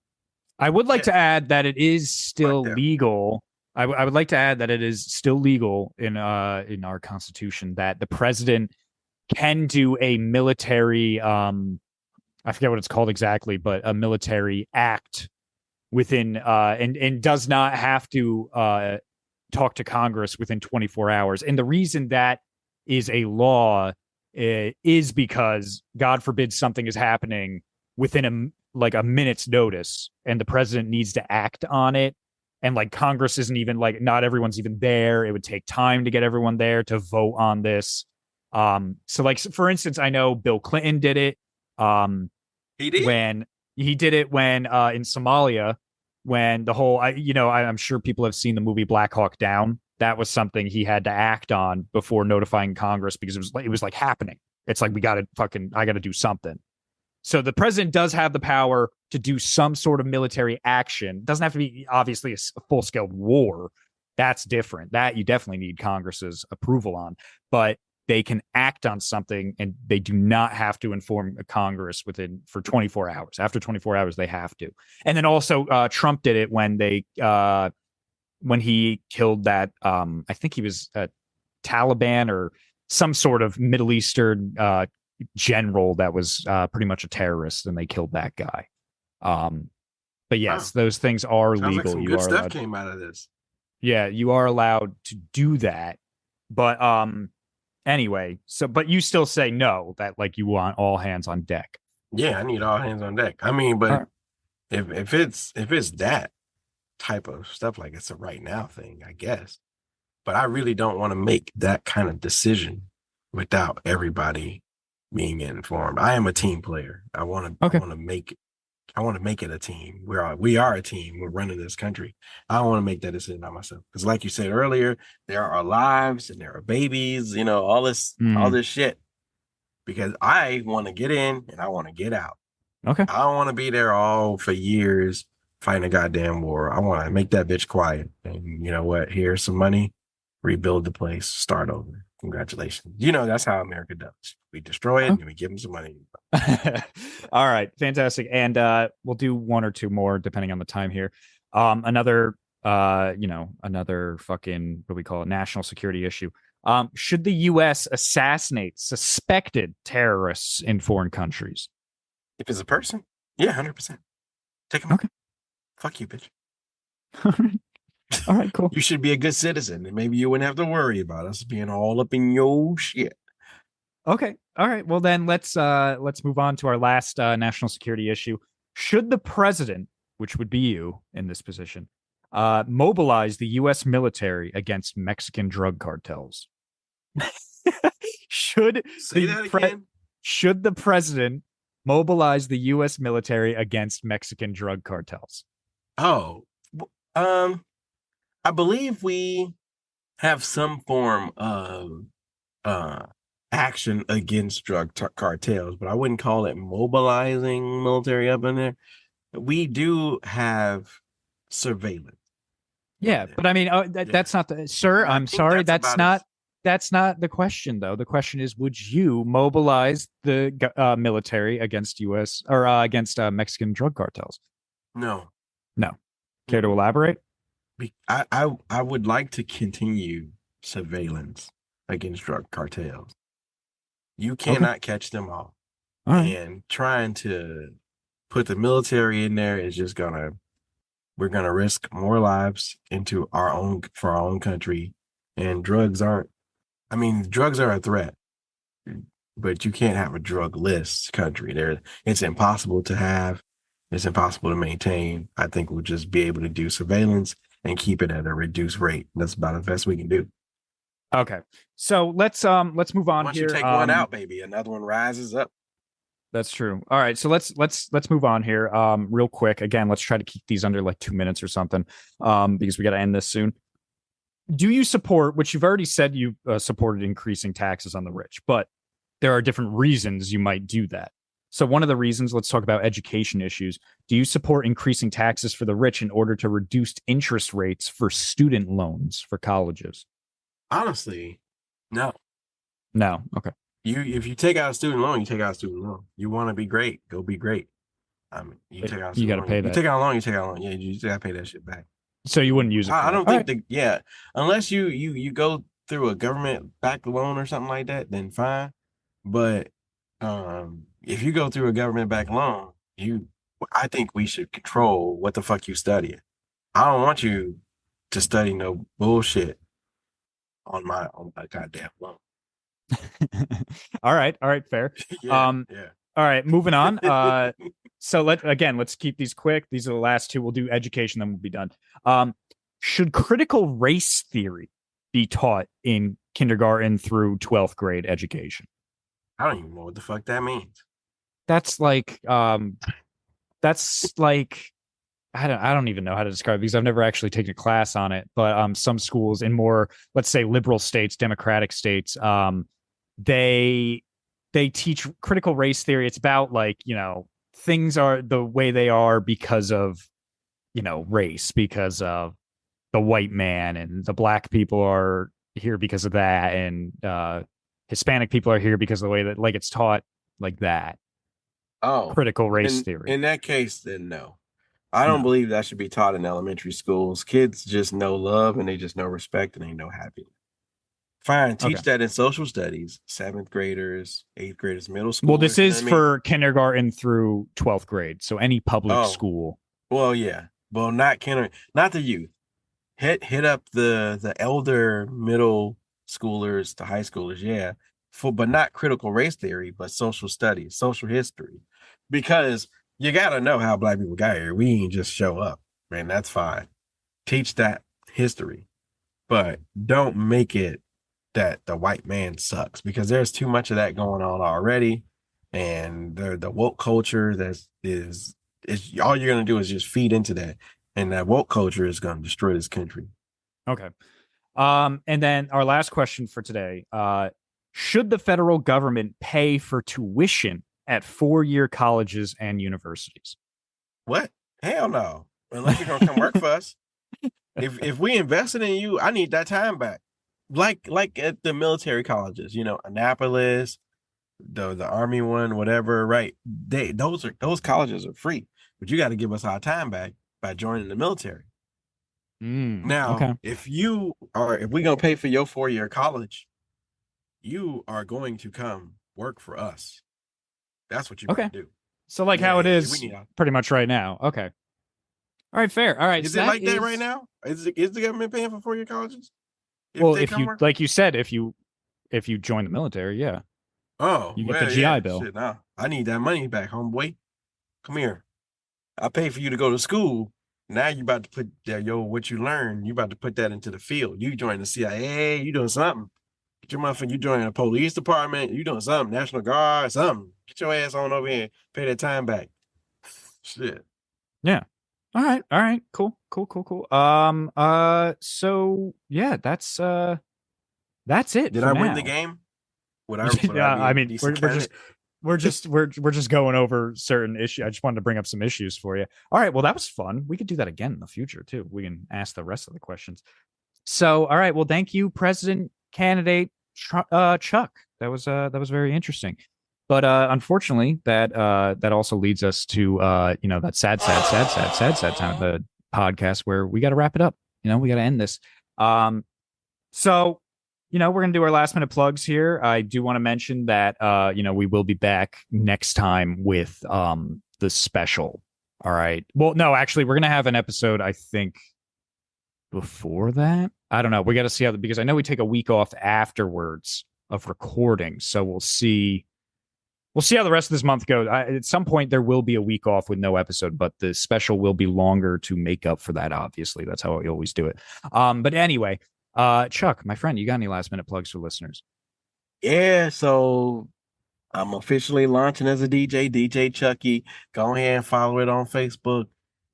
I would like to add that it is still legal. I would like to add that it is still legal in our Constitution that the president can do a military I forget what it's called exactly, but a military act within and does not have to talk to Congress within 24 hours. And the reason that is a law is because, God forbid, something is happening within a minute's notice and the president needs to act on it. And Congress isn't even not everyone's even there. It would take time to get everyone there to vote on this. So for instance, I know Bill Clinton did it. He did when in Somalia, when the whole, I'm sure people have seen the movie Black Hawk Down. That was something he had to act on before notifying Congress because it was happening. It's I got to do something. So the president does have the power to do some sort of military action. It doesn't have to be obviously a full-scale war. That's different. That you definitely need Congress's approval on. But they can act on something and they do not have to inform Congress for 24 hours. After 24 hours, they have to. And then also Trump did it when he killed that, I think he was a Taliban or some sort of Middle Eastern general that was pretty much a terrorist, and they killed that guy. But yes, those things are Sounds legal. Like some good stuff came out of this. Yeah, you are allowed to do that. But anyway, but you still say no, that you want all hands on deck. Yeah, I need all hands on deck. I mean, but if it's that type of stuff, it's a right now thing, I guess. But I really don't want to make that kind of decision without everybody being informed. I am a team player. I want to make it a team. We are a team. We're running this country. I don't want to make that decision by myself. Because like you said earlier, there are lives and there are babies, all this shit. Because I want to get in and I want to get out. Okay. I don't want to be there all for years fighting a goddamn war. I want to make that bitch quiet. And you know what? Here's some money. Rebuild the place. Start over. Congratulations. That's how America does. We destroy it and we give them some money. All right. Fantastic. And we'll do one or two more depending on the time here. Another fucking, what do we call it, national security issue. Should the U.S. assassinate suspected terrorists in foreign countries? If it's a person, yeah, 100%. Take them. Okay. Fuck you, bitch. All right, cool. You should be a good citizen, and maybe you wouldn't have to worry about us being all up in your shit. Okay. All right. Well, then let's move on to our last national security issue. Should the president, which would be you in this position, mobilize the U.S. military against Mexican drug cartels? should Say the that again. should the president mobilize the U.S. military against Mexican drug cartels? Oh, I believe we have some form of uh action against cartels, but I wouldn't call it mobilizing military up in there. We do have surveillance. Yeah, but I mean, that's not the sir. I'm sorry, that's not the question though. The question is, would you mobilize the military against U.S. or against Mexican drug cartels? No. Care to elaborate? I would like to continue surveillance against drug cartels. You cannot catch them all. Right. And trying to put the military in there is just we're gonna risk more lives into for our own country. And drugs are a threat, but you can't have a drugless country. It's impossible to have, it's impossible to maintain. I think we'll just be able to do surveillance and keep it at a reduced rate. That's about the best we can do. Okay. So let's move on. Once here. You take one out, baby, another one rises up. That's true. All right, so let's move on here. Real quick. Again, let's try to keep these under like 2 minutes or something. Because we got to end this soon. Do you support, which you've already said you supported increasing taxes on the rich, but there are different reasons you might do that. So one of the reasons, let's talk about education issues. Do you support increasing taxes for the rich in order to reduce interest rates for student loans for colleges? Honestly, no. No. Okay. If you take out a student loan, you take out a student loan. You want to be great, go be great. I mean, you take out a you got to pay that. You take out a loan, you take out a loan. Yeah, you just got to pay that shit back. So you wouldn't use it. I don't think unless you go through a government backed loan or something like that, then fine. But if you go through a government backed loan, I think we should control what the fuck you study. I don't want you to study no bullshit on my goddamn loan. All right, fair. Yeah. All right, moving on. So let's keep these quick. These are the last two. We'll do education, then we'll be done. Should critical race theory be taught in kindergarten through 12th grade education? I don't even know what the fuck that means. That's like I don't even know how to describe it because I've never actually taken a class on it. But some schools in more, let's say, liberal states, democratic states, they teach critical race theory. It's about like, things are the way they are because of, race, because of the white man, and the black people are here because of that, and Hispanic people are here because of the way that like it's taught like that. Oh, critical race theory. In that case, then no. I don't believe that should be taught in elementary schools. Kids just know love and they just know respect and they know happiness. Fine, teach that in social studies, 7th graders, 8th graders, middle school. Well, this is for kindergarten through 12th grade, so any public school. Well, yeah, well, not the youth. Hit up the elder middle schoolers to high schoolers, yeah, but not critical race theory, but social studies, social history, because you got to know how black people got here. We ain't just show up, man. That's fine. Teach that history, but don't make it that the white man sucks, because there's too much of that going on already. And the woke culture is all you're going to do is just feed into that. And that woke culture is going to destroy this country. Okay. And then our last question for today, should the federal government pay for tuition at 4-year colleges and universities? What? Hell no. Unless you're gonna come work for us. If we invested in you, I need that time back. Like at the military colleges, Annapolis, the Army one, whatever, right? Those colleges are free, but you got to give us our time back by joining the military. Now, if we're gonna pay for your 4-year college, you are going to come work for us. That's what you're going to do. So like how it is pretty much right now. Okay. All right, fair. All right. Is it like that right now? Is the government paying for 4-year colleges? Well, if you, like you said, if you join the military, yeah. Oh, You get well, the yeah. GI Bill. Shit, nah, I need that money back, homeboy. Come here. I pay for you to go to school. Now you about to put what you learned, you about to put that into the field. You join the CIA, you doing something. Get your motherfucker, you join the police department, you doing something, National Guard, something. Get your ass on over here, pay that time back. Shit. Yeah. All right. Cool. So yeah, that's it Did for I now. win the game? Would I be I a mean, decent we're just going over certain issues. I just wanted to bring up some issues for you. All right, well, that was fun. We could do that again in the future too. We can ask the rest of the questions. So, all right, well, thank you, President candidate Chuck. That was very interesting. But unfortunately, that also leads us to that sad time of the podcast where we got to wrap it up. We got to end this. So we're going to do our last minute plugs here. I do want to mention that, we will be back next time with the special. All right. Well, no, actually, we're going to have an episode, I think, before that. I don't know. We got to see because I know we take a week off afterwards of recording. So we'll see. We'll see how the rest of this month goes. At some point, there will be a week off with no episode, but the special will be longer to make up for that, obviously. That's how we always do it. But anyway, Chuck, my friend, you got any last minute plugs for listeners? Yeah, so I'm officially launching as a DJ Chucky. Go ahead and follow it on Facebook.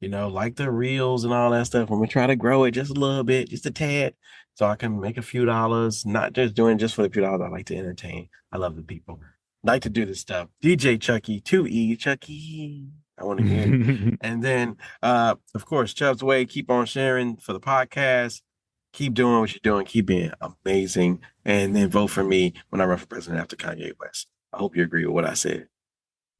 Like the reels and all that stuff. I'm gonna try to grow it just a little bit, just a tad, so I can make a few dollars. Not just doing just for the few dollars. I like to entertain. I love the people. Like to do this stuff. DJ Chucky, 2E Chucky. I want to hear it. And then, of course, Chubb's Way. Keep on sharing for the podcast. Keep doing what you're doing. Keep being amazing. And then vote for me when I run for president after Kanye West. I hope you agree with what I said.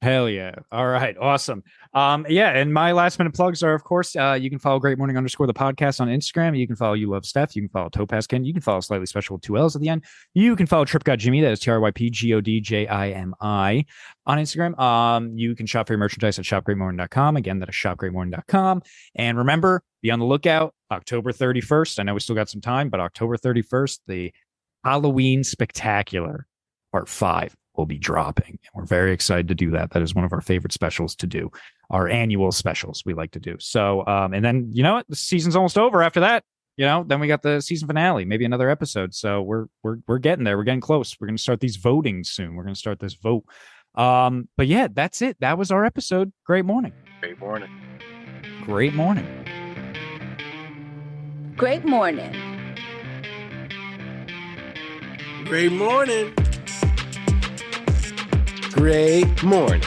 Hell yeah. All right. Awesome. Yeah. And my last minute plugs are, of course, you can follow Great Morning _ the podcast on Instagram. You can follow You Love Steph. You can follow Topaz Ken. You can follow Slightly Special with 2 L's at the end. You can follow Trip God Jimmy. That is TRYPGODJIMI on Instagram. You can shop for your merchandise at shopgreatmorning.com. Again, that is shopgreatmorning.com. And remember, be on the lookout. October 31st. I know we still got some time, but October 31st, the Halloween Spectacular Part 5 will be dropping. We're very excited to do that. That is one of our favorite specials to do, our annual specials we like to do. So, and then, you know what? The season's almost over after that. Then we got the season finale, maybe another episode. So we're getting there. We're getting close. We're going to start these voting soon. We're going to start this vote. But yeah, that's it. That was our episode. Great morning. Great morning. Great morning. Great morning. Great morning. Great morning.